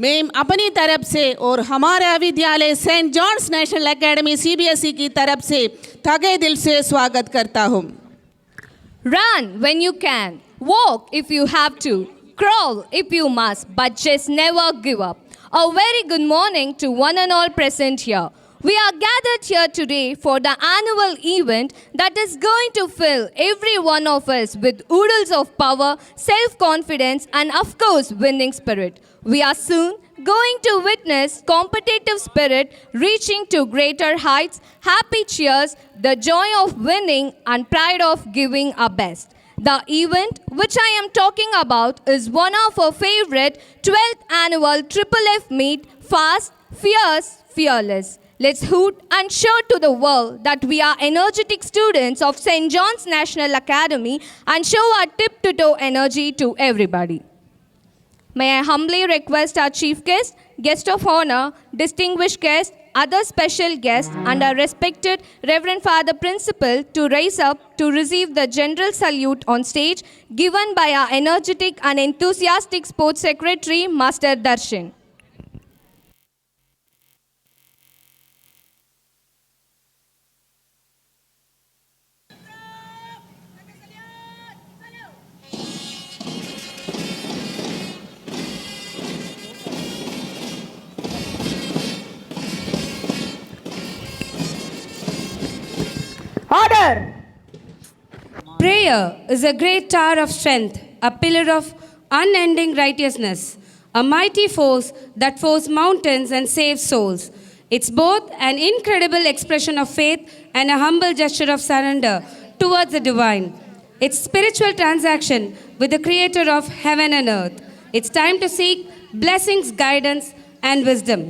मैं अपनी तरफ से और हमारा विद्यालय Saint John's National Academy CBSE की तरफ से तहे दिल से स्वागत करता हूँ. Run when you can, walk if you have to, crawl if you must, but just never give up. A very good morning to one and all present here. We are gathered here today for the annual event that is going to fill every one of us with oodles of power, self-confidence, and of course winning spirit. We are soon going to witness competitive spirit reaching to greater heights, happy cheers, the joy of winning, and pride of giving our best. The event which I am talking about is one of our favorite 12th annual Triple F meet, Fast, Fierce, Fearless. Let's hoot and show to the world that we are energetic students of St. John's National Academy and show our tip-to-toe energy to everybody. May I humbly request our chief guest, guest of honor, distinguished guest, other special guests, and our respected Reverend Father Principal to rise up to receive the general salute on stage given by our energetic and enthusiastic sports secretary, Master Darshan. Order! Prayer is a great tower of strength, a pillar of unending righteousness, a mighty force that forces mountains and saves souls. It's both an incredible expression of faith and a humble gesture of surrender towards the divine. It's spiritual transaction with the creator of heaven and earth. It's time to seek blessings, guidance, and wisdom.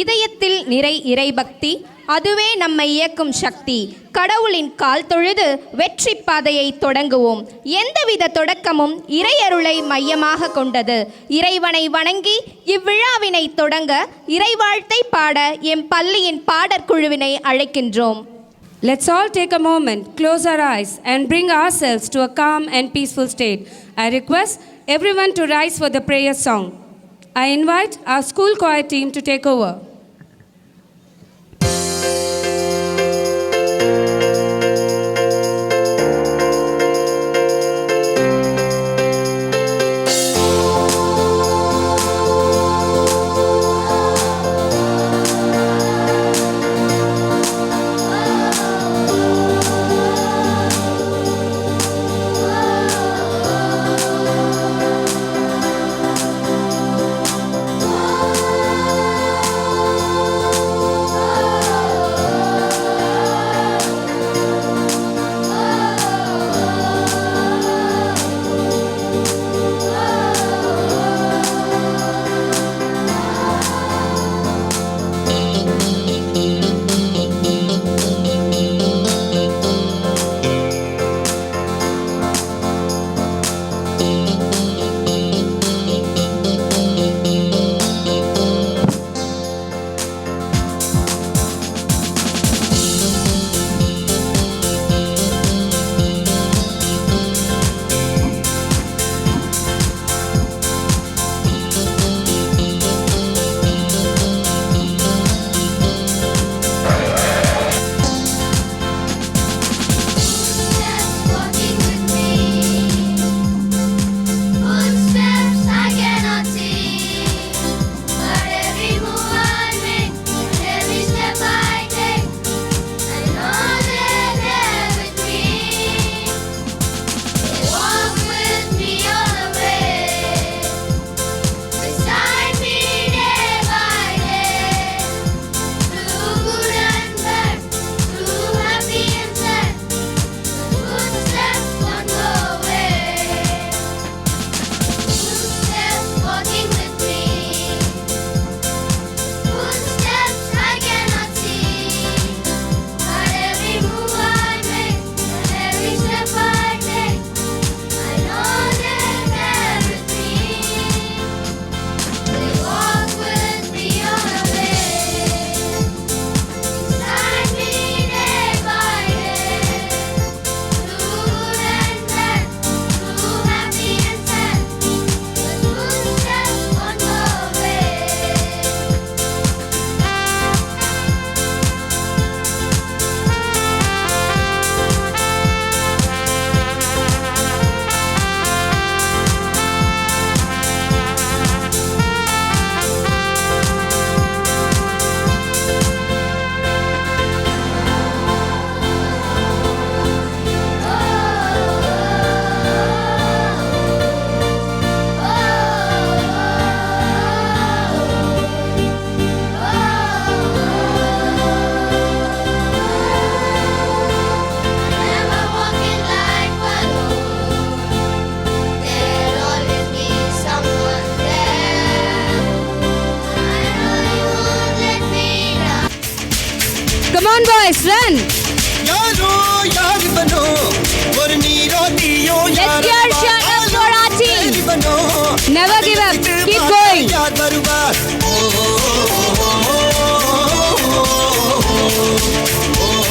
இதயத்தில் நிறை இறைபக்தி, அதுவே நம்மை இயக்கும் சக்தி. கடவுளின் கால் தொழுது வெற்றி பாதையை தொடங்குவோம். எந்தவித தொடக்கமும் இறையருளை மையமாக கொண்டது. இறைவனை வணங்கி இவ்விழாவினை தொடங்க இறைவாழ்த்தை பாட எம் பள்ளியின் பாடற்குழுவினை அழைக்கின்றோம். Let's all take a moment, close our eyes and bring ourselves to a calm and peaceful state. I request everyone to rise for the prayer song. I invite our school choir team to take over. Come on, boys, run! Let's hear a shout out for our team. Never give up. Keep going.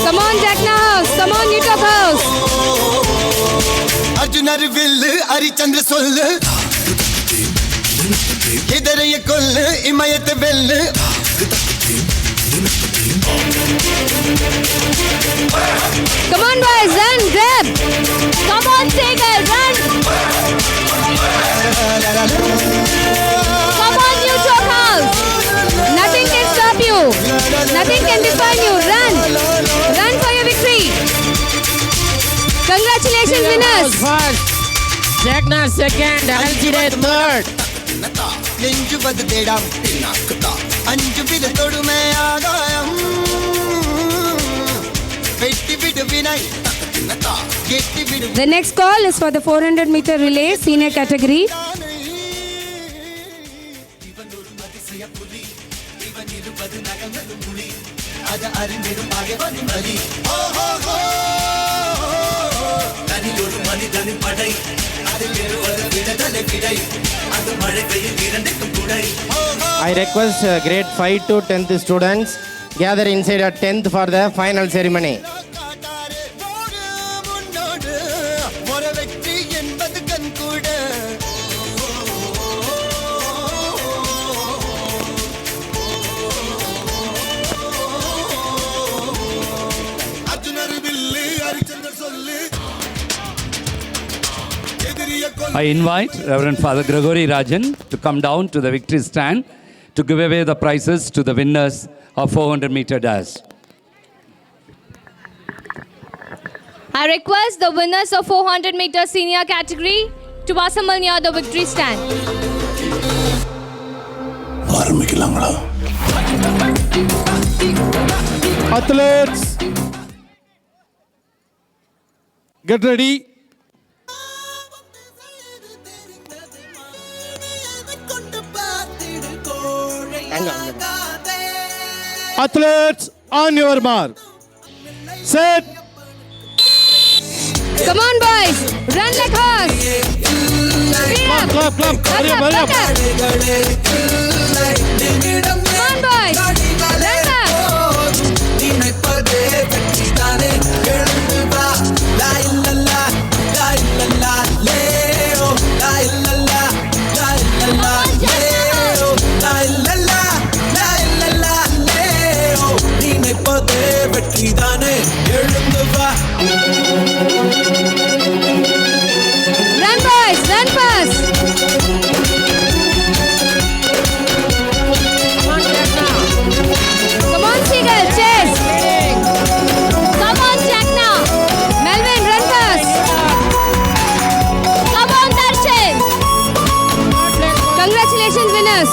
Come on, Jackna House. Come on, Newtop House. अर्जुनर विल हरिचंद्र सोल इधर ये कुल इमायत विल Come on, boys, run, grab. Come on, Segal, run. Come on, Newtop House. Nothing can stop you. Nothing can define you. Run. Run for your victory. Congratulations, winners. First, Jackna second, Alcide third. நெஞ்சுவது தேடாம் அஞ்சு வித தொடுமை ஆகாயம் வெட்டி விடு வினை கெட்டி விடு. The next call is for the 400-meter relay senior category. அத அறிந்திடும் பாகவதி மதி தனியொரு மனிதனின் படை அதில் எழுவது விடுதலை விடை அது மழை பெய்யும் இரண்டுக்கும் குடை I request grade 5 to 10th students gather inside a 10th for the final ceremony. ஒரு வெற்றி என்பது கண் கூட அர்ஜுனர் வில்லு ஹரிச்சந்திரன் சொல்லு I invite Reverend Father Gregory Rajan to come down to the victory stand to give away the prizes to the winners of 400-meter dash. I request the winners of 400-meter senior category to assemble near the victory stand. ஆரம்பிக்கலாங்களா? Athletes, get ready. Athletes, on your mark. Set. Come on, boys. Run like horse. Clap. Hurry up. Come on, boys. Run up. வெற்றிதானே எழுந்து வா Run, boys. Run fast. Come on, Seagull. Chase. Come on, Chakna. Melvin, run fast. Come on, Darshan. Congratulations, winners.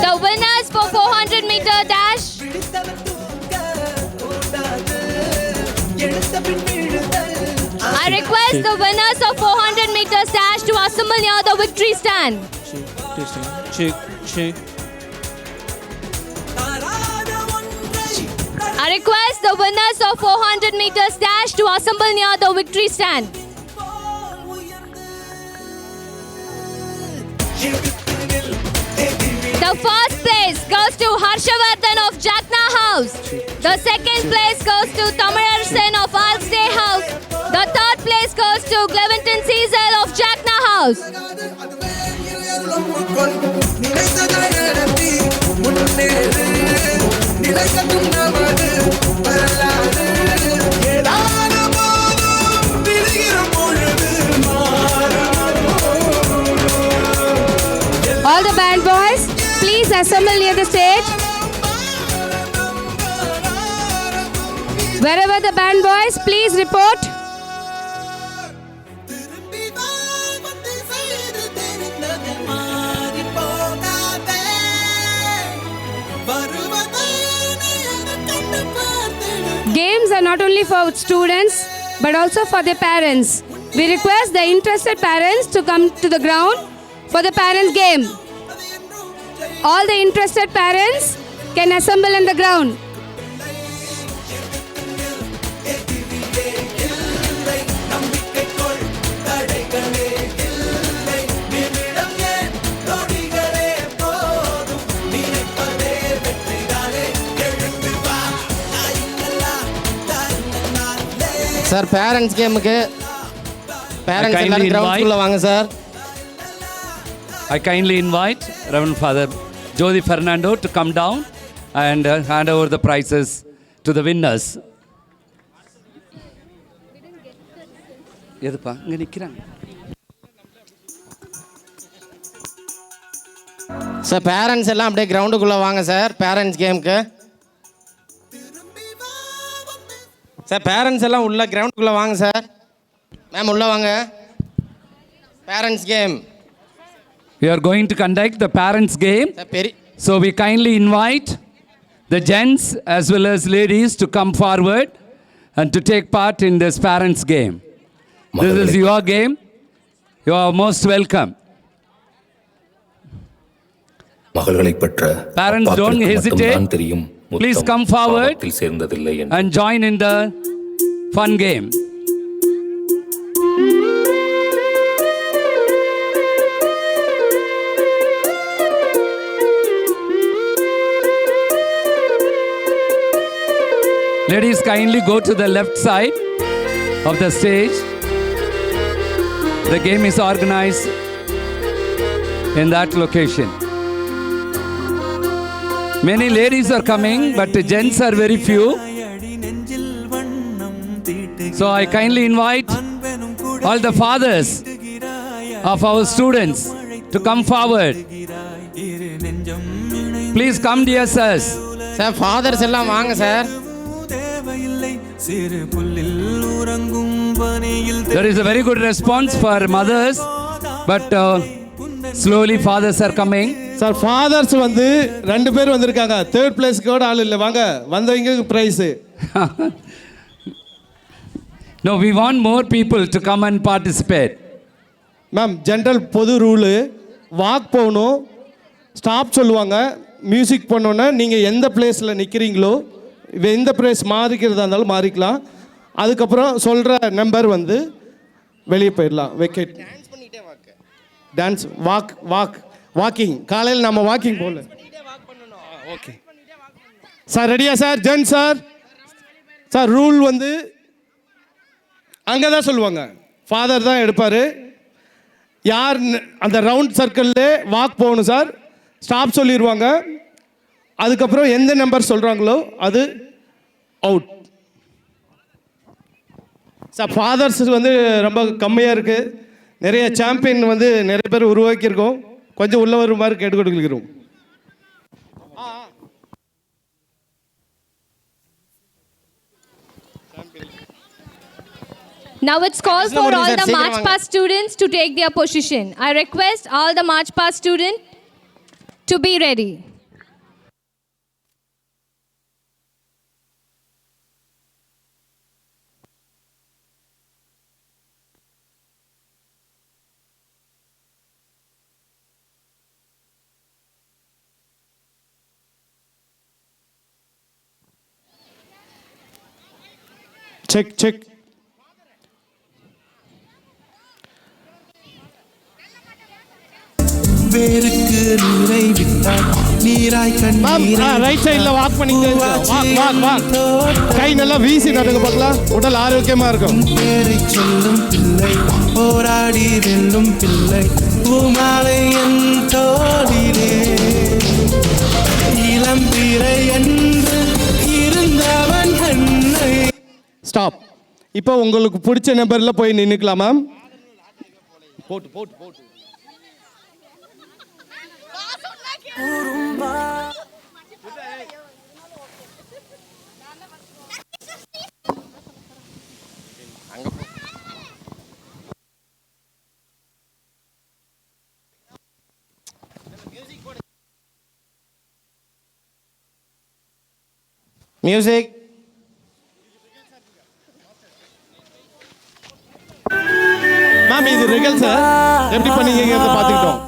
The winners for 400-meter dash. I request the winners of 400-meter dash to assemble near the victory stand. I request the winners of 400-meter dash to assemble near the victory stand. The first place goes to Harshavardhan of Jackna House. The second place goes to Tamararsan of Alstay House. The third place goes to Cleventon Cecil of Jackna House. All the band boys, please assemble near the stage. Wherever the band boys, please report. Games are not only for students but also for their parents. We request the interested parents to come to the ground for the parents' game. All the interested parents can assemble in the ground. Sir parents கேமுக்கு parents எல்லாரும் கிரவுண்ட்குள்ள வாங்க sir. I kindly invite Reverend Father Jodi Fernando to come down and hand over the prizes to the winners. எதுப்பா இங்க நிக்கிறாங்க. Sir parents எல்லாம் அப்படியே கிரவுண்டுக்குள்ளே வாங்க sir parents கேமுக்கு. சார் பேரண்ட்ஸ் எல்லாம் உள்ள கிரவுண்டுக்குள்ளே வாங்க சார். மேம் உள்ளே வாங்க. Parents game. We are going to conduct the parents game. So we kindly invite the gents as well as ladies to come forward and to take part in this parents game. This is your game. You are most welcome. மகள்களை பெற்ற Parents, don't hesitate. தெரியும். Please come forward சேர்ந்ததில்லை and join in the fun game. Ladies, kindly go to the left side of the stage. The game is organized in that location. Many ladies are coming, but the gents are very few. So I kindly invite all the fathers of our students to come forward. Please come, dear sirs. Sir, fathers எல்லாம் வாங்க sir. There is a very good response for mothers, but slowly fathers are coming. Sir fathers வந்து 2 பேர் வந்திருக்காங்க. Third பிளேஸ்க்கு கூட ஆள் இல்லை. வாங்க வந்தவங்க prize. No, we want more people to come and participate. Ma'am general பொது ரூலு வாக் போகணும், ஸ்டாப் சொல்லுவாங்க, மியூசிக் பண்ணோன்னே நீங்கள் எந்த பிளேஸில் நிற்கிறீங்களோ எந்த பிளேஸ் மாறிக்கிறதா இருந்தாலும் மாறிக்கலாம். அதுக்கப்புறம் சொல்கிற நம்பர் வந்து வெளியே போயிடலாம். வெக்கெட் டான்ஸ் வாக்கிங் காலையில் நம்ம வாக்கிங் போகல. ஓகே சார், ரெடியா சார்? ஜென் சார், சார் ரூல் வந்து அங்கே தான் சொல்லுவாங்க, ஃபாதர் தான் எடுப்பார். யார் அந்த ரவுண்ட் சர்க்கிள்லே வாக் போகணும் சார். ஸ்டாப் சொல்லிடுவாங்க. அதுக்கப்புறம் எந்த நம்பர் சொல்கிறாங்களோ அது அவுட். சார் ஃபாதர்ஸ் வந்து ரொம்ப கம்மியாக இருக்குது. நிறைய சாம்பியன் வந்து நிறைய பேர் உருவாக்கியிருக்கோம். கொஞ்சம் உள்ள வரும் மாதிரி கேட்டுக்கொடுக்கிறோம். Now it's called for all the March Past students to take their position. I request all the March Past students to be ready. Check வேருக்கு நீரை விட்டாய் நீராய் கண்ணீரை ரைட் சைடில் வாக் பண்ணிங்க. வாக் கை நல்லா வீசி நடக்க பார்க்கலாம். உடல் ஆரோக்கியமாக இருக்கும். பேரை சொல்லும் பிள்ளை போராடி வெல்லும் பிள்ளை பூமாலை என் தோளிலே இளம் பிறை என்று இருந்தவன் கண்ணை. ஸ்டாப். இப்போ உங்களுக்கு பிடிச்ச நம்பரில் போய் நின்றுக்கலாம் மேம். போட்டு மியூசிக். மேம் இது ரிகல் சார், எப்படி பண்ணீங்கிறத பார்த்துக்கிட்டோம்.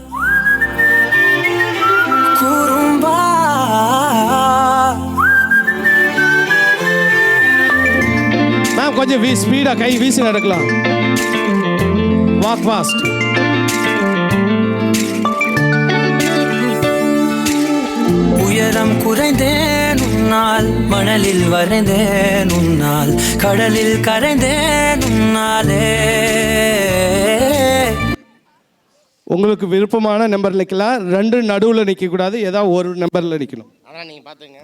மேம் கொஞ்சம் ஸ்பீடா கை வீசி நடக்கலாம். Walk fast. உயரம் குறைந்தேன் உன்னால், மணலில் வரைந்தேன் உன்னால், கடலில் கரைந்தேன் உன்னாலே. உங்களுக்கு விருப்பமான நம்பர் நிற்கலாம். 2 நடுவில் நிற்கக்கூடாது, ஏதாவது ஒரு நம்பரில் நிற்கணும். அதான் நீங்கள் பார்த்துங்க.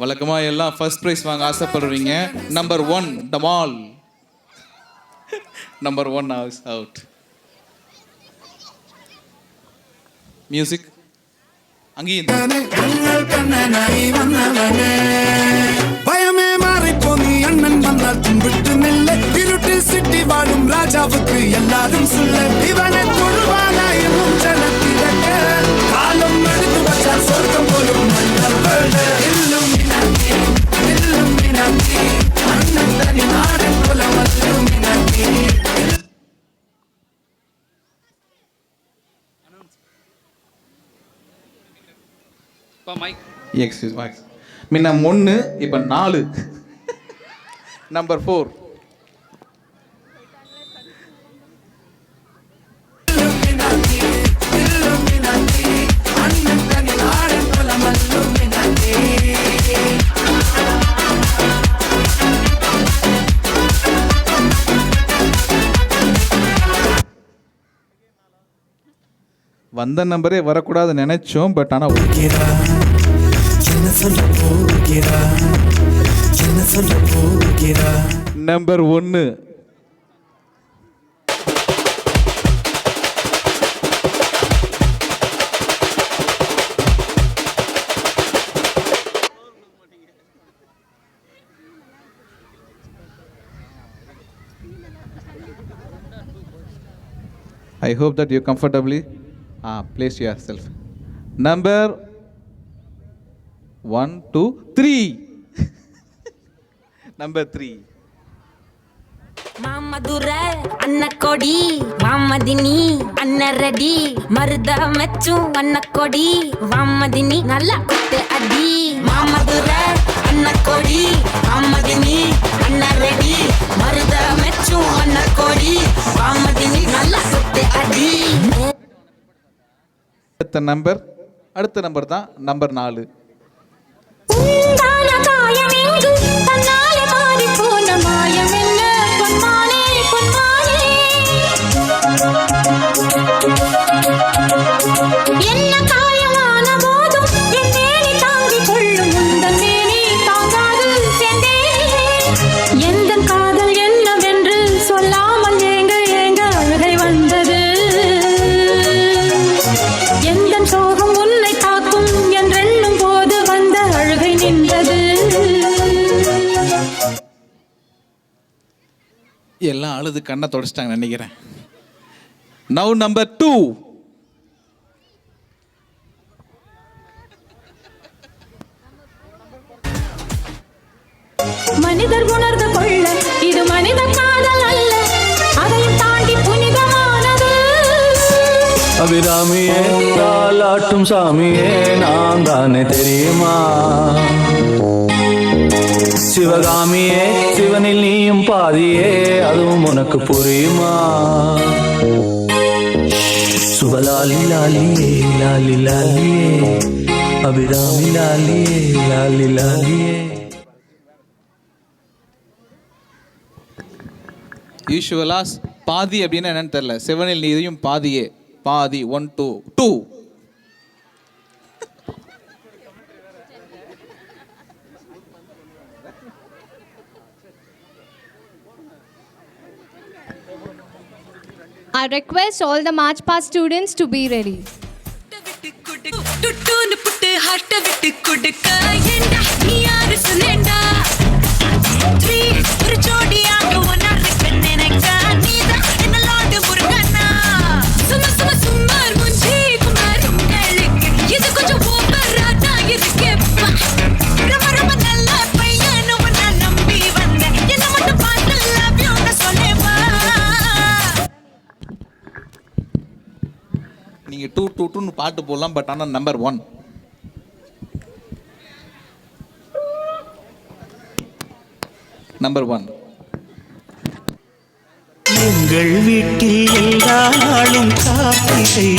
வழக்கமாக எல்லாம் ஃபர்ஸ்ட் ப்ரைஸ் வாங்க ஆசைப்படுறீங்க. நம்பர் 1 டமால். Number 1 house out. மியூசிக். அங்கேயும் பயமே மாறி போனி அண்ணன் வந்தால் தும்பிட்டு நெல்ல இருட்டில் சிட்டி வாழும் ராஜாவுக்கு எல்லாரும் சொல்ல இவனை தொழுவானா என்னும் ஜனத்திரக்க காலம் எடுத்து வச்சால் சொர்க்கம் போலும் எக்ஸ்கியூஸ் மை முன்ன 1 இப்போ 4 நம்பர் 4 வந்த நம்பரே வரக்கூடாது நினைச்சோம் பட் ஆனால் number 1 I hope that you comfortably place yourself. Number 1, 2, 3. Number 3. மாமதுர அன்னக்கொடி வாமதினி அன்னரடி மருத மெச்சும் அன்னக்கொடி வாமதினி நல்லா குத்து அடி மாமதுர அன்னக்கொடி வாமதினி அன்னரடி மருத மெச்சும் அன்னக்கொடி வாமதினி நல்லா குத்து அடி. அடுத்த நம்பர் தான் நம்பர் 4. எல்லாம் அழுது கண்ணை தொடச்சிட்டாங்க நினைக்கிறேன். Now number 2. மனிதர் உணர்ந்து கொள்ள இது மனித காதல் அல்ல, அதையும் தாண்டி புனிதமானது. அபிராமியே தாலாட்டும் சாமியே நான் தானே தெரியுமா, சிவகாமியே சிவனில் நீயும் பாதியே அதுவும் உனக்கு புரியுமா, சுபலாலி லாலியே லாலி லாலியே அபிராமி லாலியே லாலி லாலியே. யூஷுவலாக பாதி அப்படின்னு என்னன்னு தெரியல. செவனில் நீதியும் பாதியே பாதி 1 2 2. I request all the March Past students to be ready. டுட்டுன்னு புட்டு ஹார்ட்ட விட்டு கொடுக்க ஏண்டா நீ யாரு சொன்னேண்டா, ஒரு ஜோடியாக ஒன்னா இருக்க நினைச்சா நீதான் என்ன லாடு முருகனா, சும்மா சும்மா சும்மார் முஞ்சி குமார் உங்களுக்கு இது கொஞ்சம் ஓவரா தான் இருக்கேப்பா, ரொம்ப ரொம்ப நல்ல பையன் உன்னை நம்பி வந்தேன், என்ன மட்டும் பார்த்து லவ் யூன்னு சொல்லேவா. நீங்கள் 2 2 2ன்னு பாட்டு போடலாம், பட் ஆனால் நம்பர் 1. நம்பர் 1. எங்கள் வீட்டில் எல்லா நாளும் கார்த்திகை,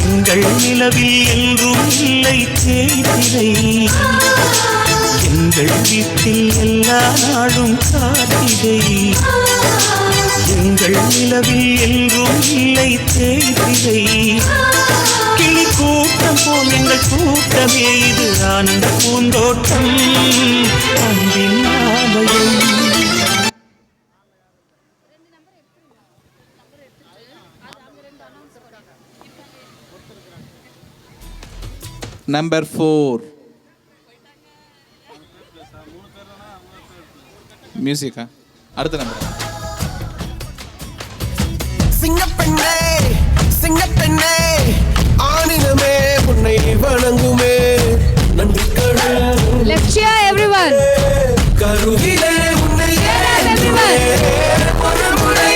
எங்கள் நிலவில் என்றும் இல்லை தேய்திரை, எங்கள் வீட்டில் எல்லா நாளும் கார்த்திகை, எங்கள் நிலவில் என்றும் இல்லை தேய்திரை, கிளி கூட்டம் போல் எங்கள் கூட்டமே இது ஆனந்த பூந்தோட்டம் அன்பின் ஆலயம். நம்பர் 4. மியூசிக்கா அடுத்த நம்பர். சிங்கப்பெண்ணே சிங்கப்பெண்ணே ஆனினமே உன்னை வணங்குமே நன்றி கடல். Let's cheer everyone. கருவிலே உன்னை ஒரு முறை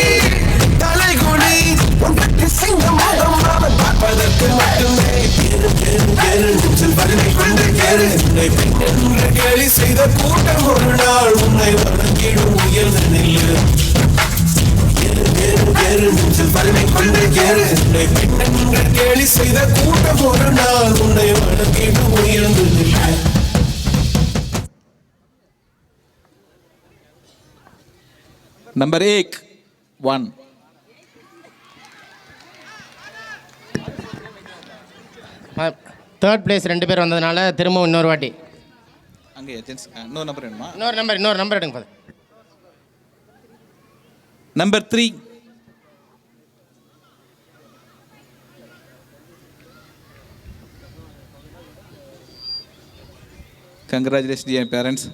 தலைகுனி உன் பற்றி சிங்கம் முகம் அவன் பார்ப்பதற்கு மட்டுமே உன்னை பெண்ணென்று கேலி செய்த கூட்டம் ஒரு நாள் உன்னை வணங்கிடும் உயர்ந்த நெல்லு உன்னை பெண்ணென்று கேலி செய்த கூட்டம் ஒரு நாள் உன்னை வணங்கிடும் உயர்ந்த நெல்லு. नंबर 1 தேர்ட் பிளேஸ் 2 பேர் வந்ததுனால திரும்பவும் இன்னொரு வாட்டி அங்கே இன்னொரு நம்பர் வேணுமா? இன்னொரு நம்பர் எடுங்க father. Number 3 Congratulations dear parents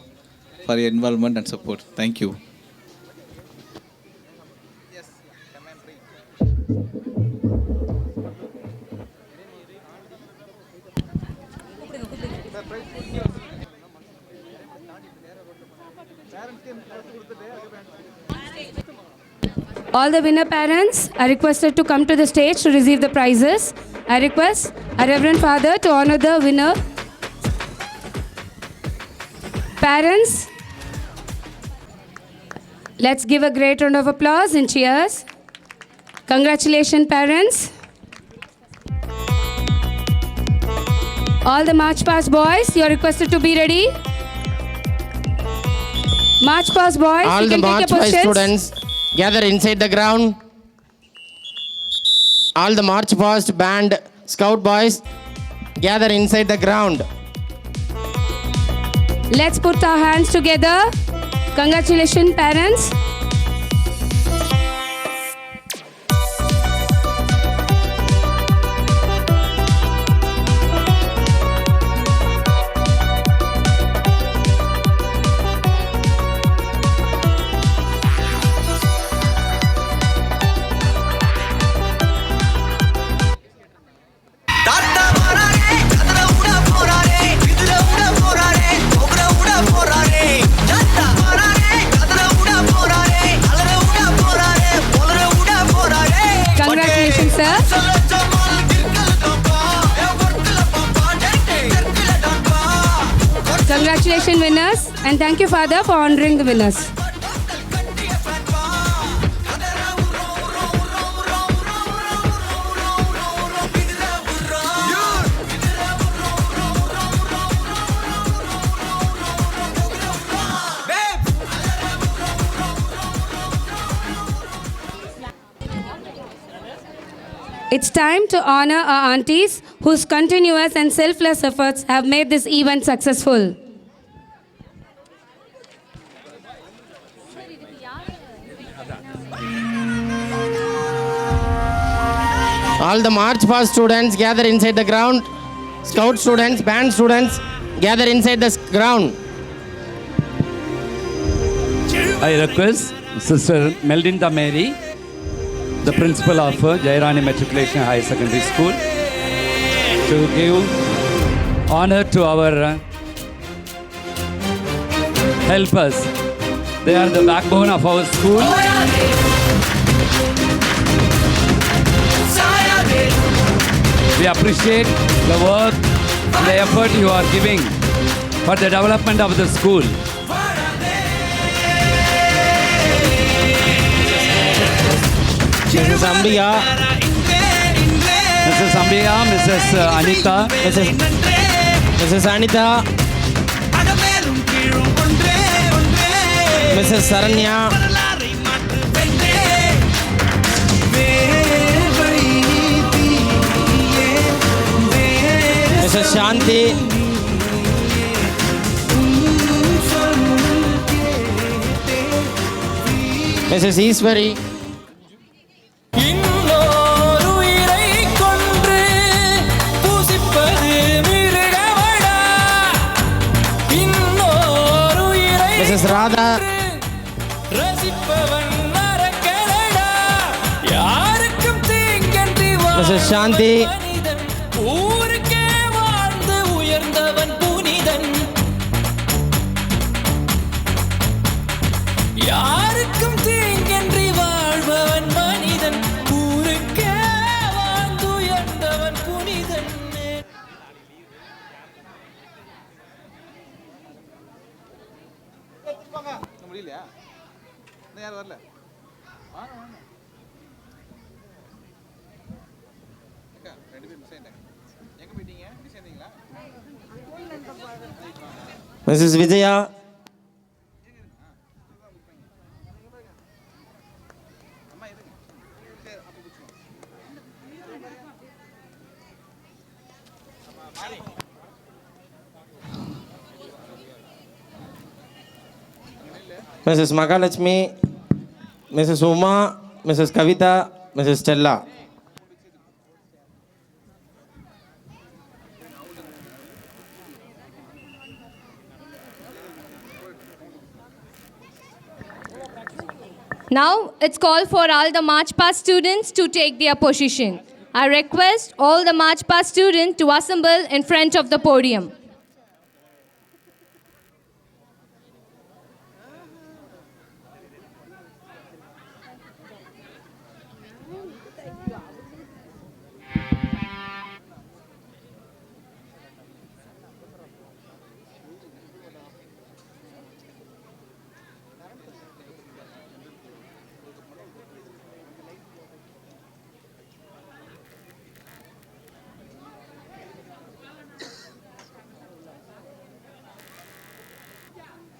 for your involvement and support. Thank you. All the winner parents are requested to come to the stage to receive the prizes. I request our Reverend Father to honor the winner. Parents, let's give a great round of applause and cheers. Congratulations, parents. All the March Past boys, you are requested to be ready. March Past boys, all you the can March take your Past positions. students gather inside the ground. All the March Past band scout boys gather inside the ground. Let's put our hands together. Congratulations, parents. Congratulations, sir. Congratulations, winners, and thank you, Father, for honoring the winners. It's time to honor our aunties whose continuous and selfless efforts have made this event successful. All the March Past students gather inside the ground. Scout students, band students gather inside the ground. I request Sister Melinda Mary, the principal of Jairani Matriculation High Secondary School, to give honor to our helpers. They are the backbone of our school. We appreciate the work and the effort you are giving for the development of the school. Mrs. Ambia, Mrs. Ambia, Mrs. Anita, Mrs. Anita, Mrs. Saranya, Mrs. Shanti, Mrs. Easwari, Mrs. Radha, Mrs. Shanti, யாருக்கும் தீங்கன்றி வாழ்பவன் மனிதன் ஊருக்கே வாழ்ந்துயர்ந்தவன் புனிதன் முடியலையா? இன்னும் யாரும் வரல? வாங்க வாங்க. அக்கா 2 பேர் மிஸ் ஆயிட்டாங்க. எங்க போயிட்டீங்க? மிஸ் ஆயிட்டீங்களா? Mrs Vijaya, Mrs. Mahalakshmi, Mrs. Uma, Mrs. Kavita, Mrs. Stella. Now it's called for all the March Past students to take their position. I request all the March Past students to assemble in front of the podium.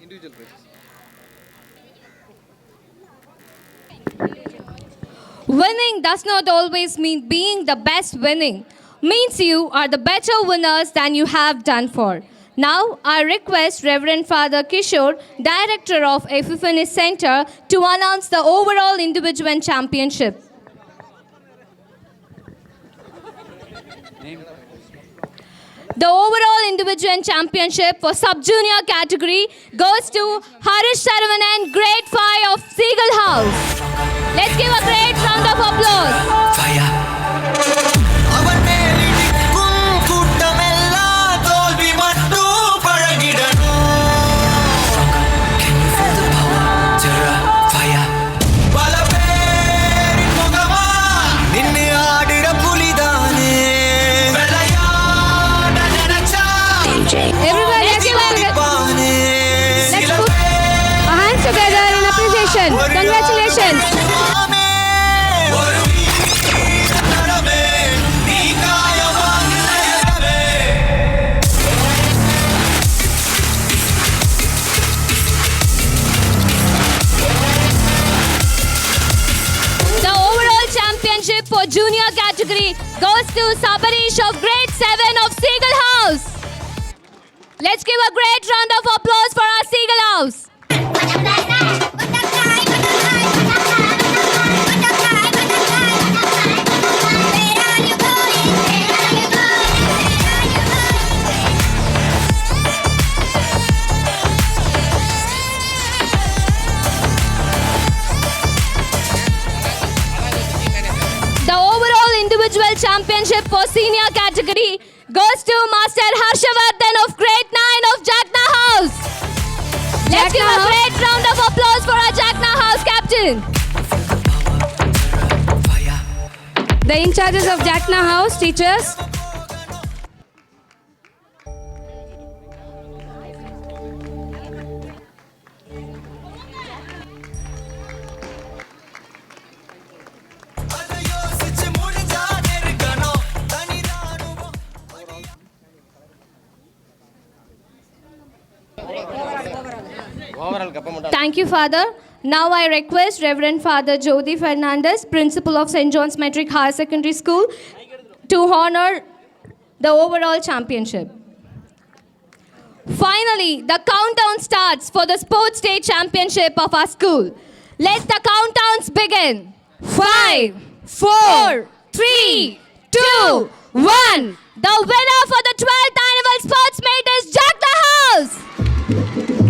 Individual prizes. Winning does not always mean being the best winning. Means you are the better winners than you have done for. Now, I request Reverend Father Kishore, Director of Epiphanis Center, to announce the overall individual championship. The overall individual championship for sub-junior category goes to Harish Saravanan, grade 5 of Seagull House. Let's give a great round of applause. அவன் மேலிடிக்கும் கூட்டமெல்லாம் தோல்வி மட்டும் பழகிடணும். பல பேரின் முகமா நின்னு ஆடுற புலிதானே. விளையாட நினைச்சா Everybody, let's put our hands together in appreciation. Congratulations. The overall championship for junior category goes to Sabarish of grade 7 of Seagull House. Let's give a great round of applause for our Seagull House. The overall individual championship for senior category goes to Master Harshavardhan of grade 9 of Jakhna House. Let's give a great round of applause for our Jakhna House captain. The in charges of Jakhna House, teachers. Thank you, Father. Now I request Reverend Father Jyoti Fernandez, Principal of St. John's Metric Higher Secondary School, to honor the overall championship. Finally, the countdown starts for the Sports Day Championship of our school. Let the countdowns begin. 5, 4, 3, 2, 1. The winner for the 12th Annual Sports Meet is Jakhna House.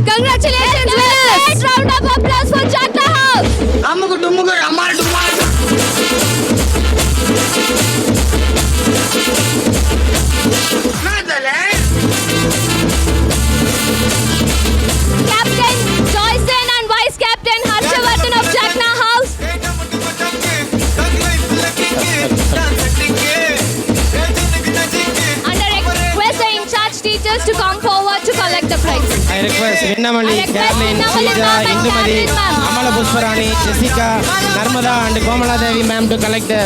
Congratulations, winners! Great round of applause for Jakhna House. அம்முக்கு டும்முக்கு Ammal டும்மாள். Captain Joyson and Vice Captain Harshavardhan of Jakhna House. Under requesting teachers to come forward to collect the prize. I request Vinnamali, I request Caroline, Vinnamali Srija, ma'am and Indumadi, Caroline ma'am. Amala Pushparani, Jessica, Narmada and Komala Devi ma'am to collect the...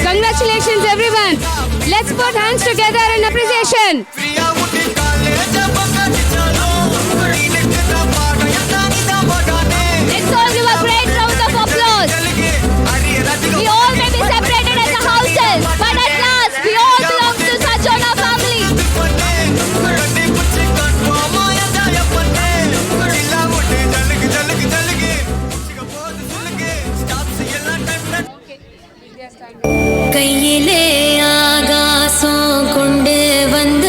Congratulations, everyone. Let's put hands together in appreciation. Let's all give a great round of applause. We all may be separated as a houses, but at last we all belong to Sajona family. கையிலே ஆகாசம் கொண்டு வந்த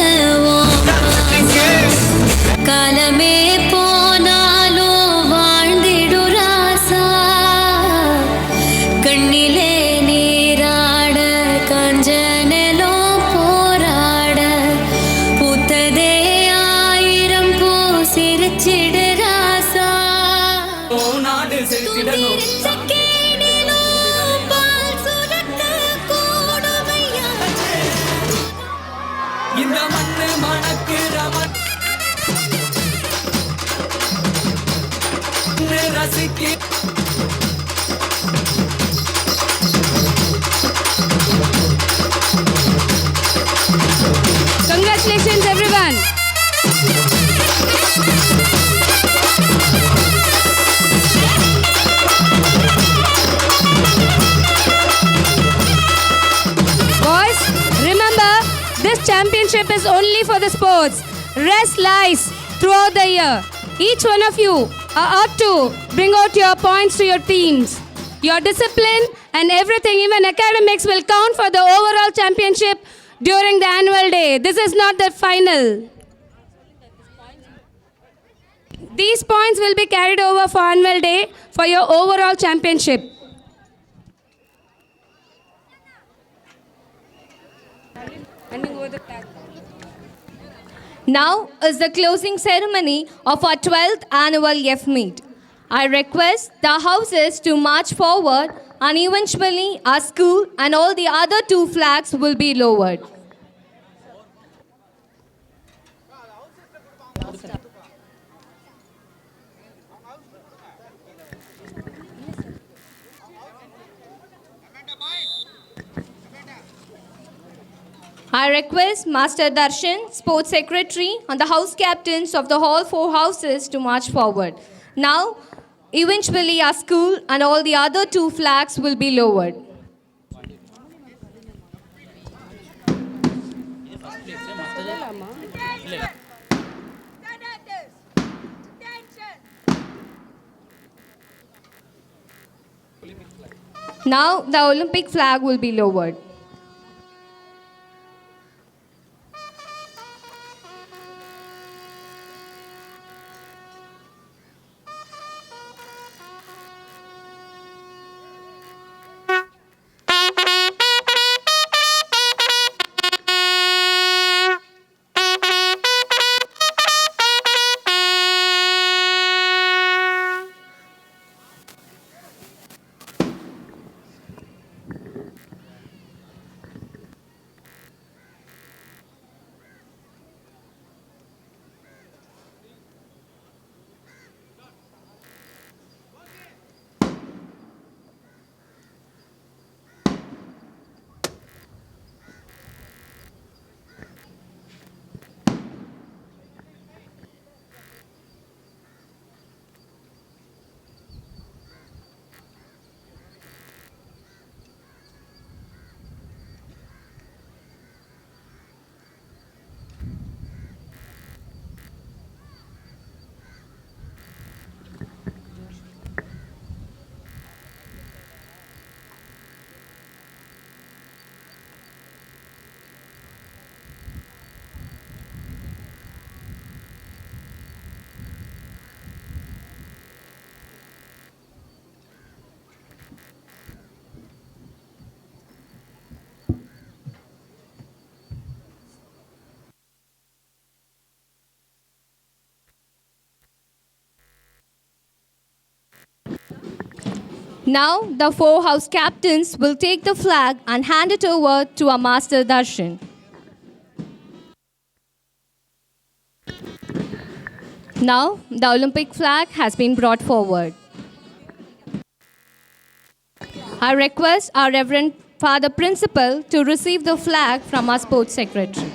காலமே போனாலும் வாழ்ந்திடு ராசா கண்ணிலே நீராட கஞ்சனலோ போராட பூத்ததே ஆயிரம் பூ சிரிச்சிடு ராசா நாடு செலுத்திடணும் இந்த மண்ணு மணக்குற மண்ணு ரசிக்கு Congratulations, everyone. Boys, remember, this championship is only for the sports. Rest lies throughout the year. Each one of you are ought to bring out your points to your teams. Your discipline and everything, even academics, will count for the overall championship during the annual day. This is not the final. These points will be carried over for annual day for your overall championship. Now is the closing ceremony of our 12th annual F meet. I request the houses to march forward and eventually our school and all the other two flags will be lowered. I request Master Darshan, Sports Secretary, and the house captains of the all four houses to march forward. Now, eventually our school and all the other two flags will be lowered. Now, the Olympic flag will be lowered. Now, the four house captains will take the flag and hand it over to our Master Darshan. Now, the Olympic flag has been brought forward. I request our Reverend Father Principal to receive the flag from our Sports Secretary.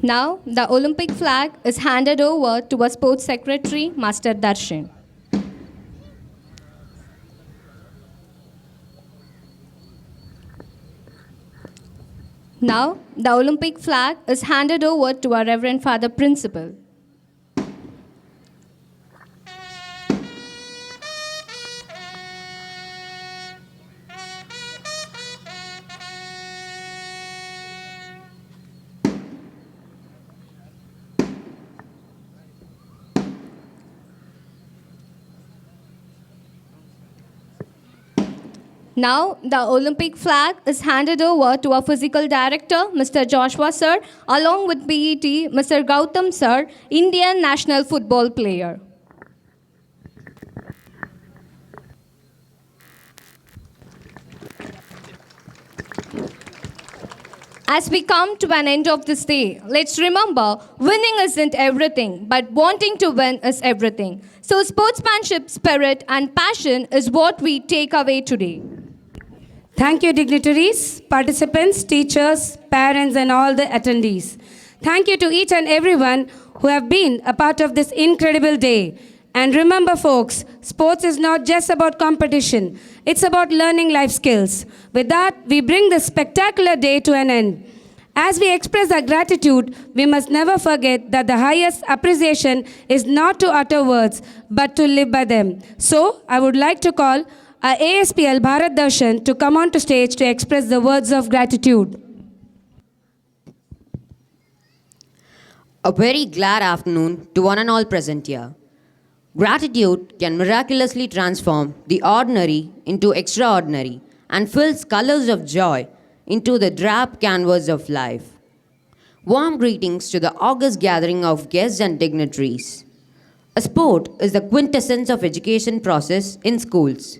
Now, the Olympic flag is handed over to our Sports Secretary, Master Darshan. Now, the Olympic flag is handed over to our Reverend Father Principal. Now, the Olympic flag is handed over to our Physical Director, Mr. Joshua Sir, along with PET, Mr. Gautam Sir, Indian national football player. As we come to an end of this day, let's remember, winning isn't everything, but wanting to win is everything. So sportsmanship, spirit, and passion is what we take away today. Thank you, dignitaries, participants, teachers, parents, and all the attendees. Thank you to each and everyone who have been a part of this incredible day. And remember, folks, sports is not just about competition. It's about learning life skills. With that, we bring this spectacular day to an end. As we express our gratitude, we must never forget that the highest appreciation is not to utter words, but to live by them. So, I would like to call our ASPL Bharat Darshan to come on to stage to express the words of gratitude. A very glad afternoon to one and all present here. Gratitude can miraculously transform the ordinary into extraordinary and fills colors of joy into the drab canvas of life. Warm greetings to the august gathering of guests and dignitaries. A sport is the quintessence of education process in schools.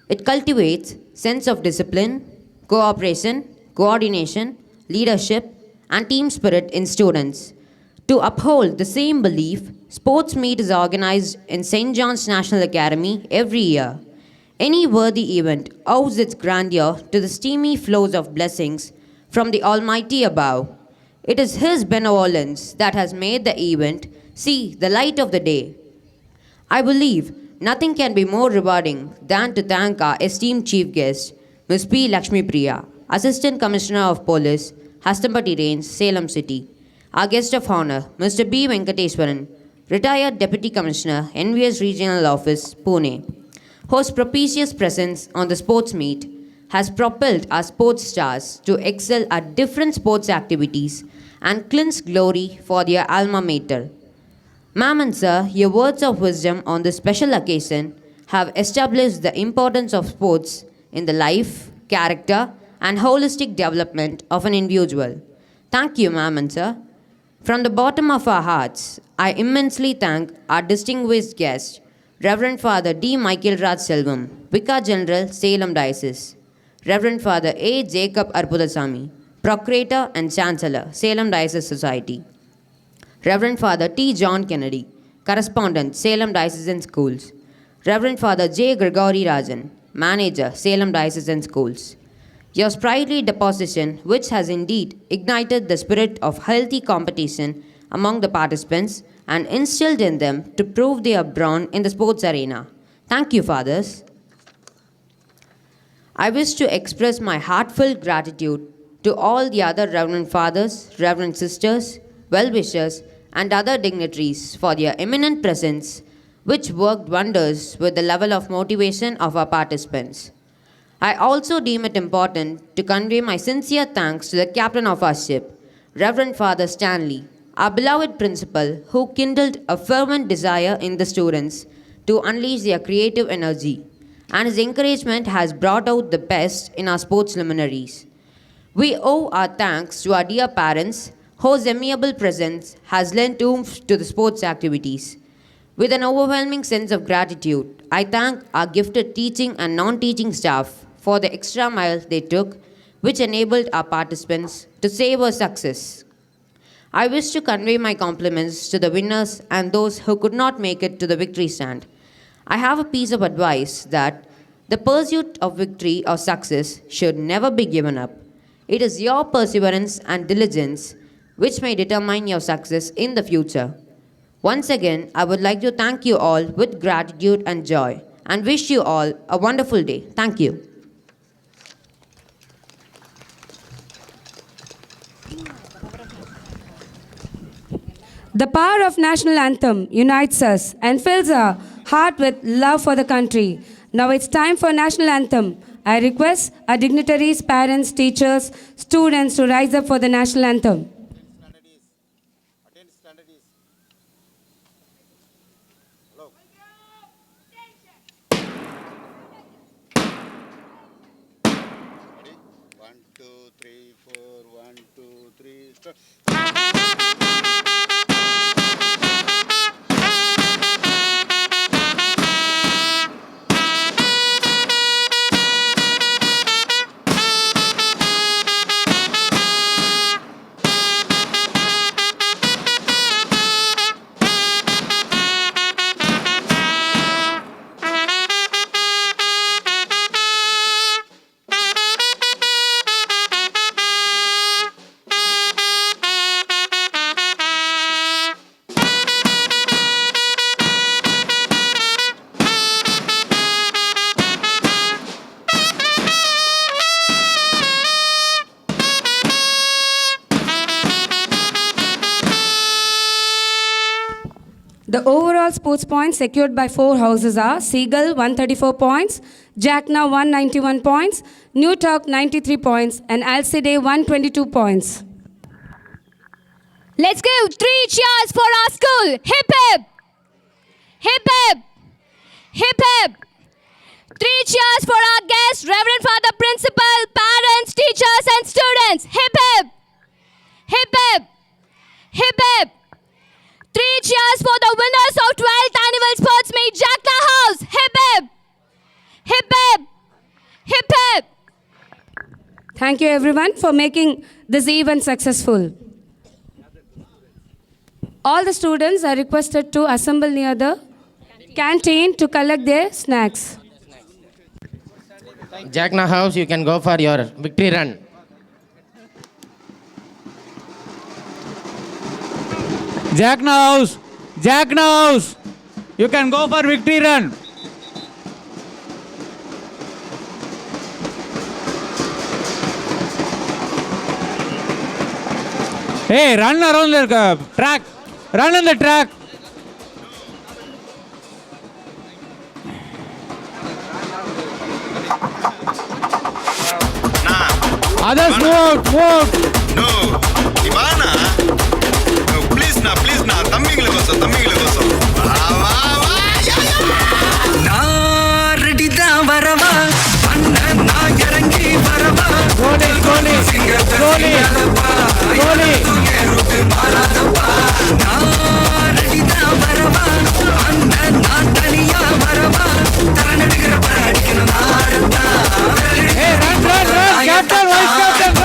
It cultivates sense of discipline, cooperation, coordination, leadership, and team spirit in students. To uphold the same belief, sports meet is organized in St. John's National Academy every year. Any worthy event owes its grandeur to the steamy flows of blessings from the Almighty above. It is His benevolence that has made the event see the light of the day. I believe nothing can be more rewarding than to thank our esteemed chief guest, Ms. P. Lakshmi Priya, Assistant Commissioner of Police, Hastambati Range, Salem City. Our guest of honor, Mr. B. Venkateswaran, Retired Deputy Commissioner, NVS Regional Office, Pune, whose propitious presence on the sports meet has propelled our sports stars to excel at different sports activities and cleanse glory for their alma mater. Ma'am and sir, your words of wisdom on this special occasion have established the importance of sports in the life, character, and holistic development of an individual. Thank you, ma'am and sir. From the bottom of our hearts, I immensely thank our distinguished guest, Reverend Father D. Michael Raj Selvam, Vicar General, Salem Diocese, Reverend Father A. Jacob Arpudasamy, Procurator and Chancellor, Salem Diocese Society, Reverend Father T. John Kennedy, Correspondent, Salem Diocesan Schools, Reverend Father J. Gregory Rajan, Manager, Salem Diocesan Schools. Your sprightly deposition, which has indeed ignited the spirit of healthy competition among the participants and instilled in them to prove they are brawn in the sports arena. Thank you, fathers. I wish to express my heartfelt gratitude to all the other Reverend Fathers, Reverend Sisters, well-wishers, and other dignitaries for their eminent presence, which worked wonders with the level of motivation of our participants. I also deem it important to convey my sincere thanks to the captain of our ship, Reverend Father Stanley, our beloved principal, who kindled a fervent desire in the students to unleash their creative energy, and his encouragement has brought out the best in our sports luminaries. We owe our thanks to our dear parents, whose amiable presence has lent oomph to the sports activities. With an overwhelming sense of gratitude, I thank our gifted teaching and non-teaching staff for the extra mile they took, which enabled our participants to savor success. I wish to convey my compliments to the winners and those who could not make it to the victory stand. I have a piece of advice that the pursuit of victory or success should never be given up. It is your perseverance and diligence which may determine your success in the future. Once again, I would like to thank you all with gratitude and joy and wish you all a wonderful day. Thank you. The power of national anthem unites us and fills our heart with love for the country. Now it's time for national anthem. I request our dignitaries, parents, teachers, students to rise up for the national anthem. The overall sports points secured by 4 houses are Seagull 134 points, Jackna 191 points, New Talk 93 points, and Alcide 122 points. Let's give 3 cheers for our school. Hip hip! Hip hip! Hip hip! 3 cheers for our guests, Reverend Father Principal, parents, teachers, and students. Hip hip! Hip hip! Hip hip! 3 cheers for the winners of 12th Annual Sports Meet, Jackna House. Hip hip! Hip hip! Hip hip! Thank you everyone for making this event successful. All the students are requested to assemble near the canteen to collect their snacks. Jackna House, you can go for your victory run. Jackna House, you can go for victory run. Hey, run around the track. Run on the track. Others move. No, Ivana. No, please na. தம்பிங்களை கோசம். வா. நான் ready தான் வரவா அண்ணன் நான் இறங்கி வரவா கோலி மாறாதப்பா நான் ready தான் வரவா அண்ணன் நான் தனியா வரவா தான் எடுக்கிற அடிக்கணும் கேப்டன் வைஸ் கேப்டன்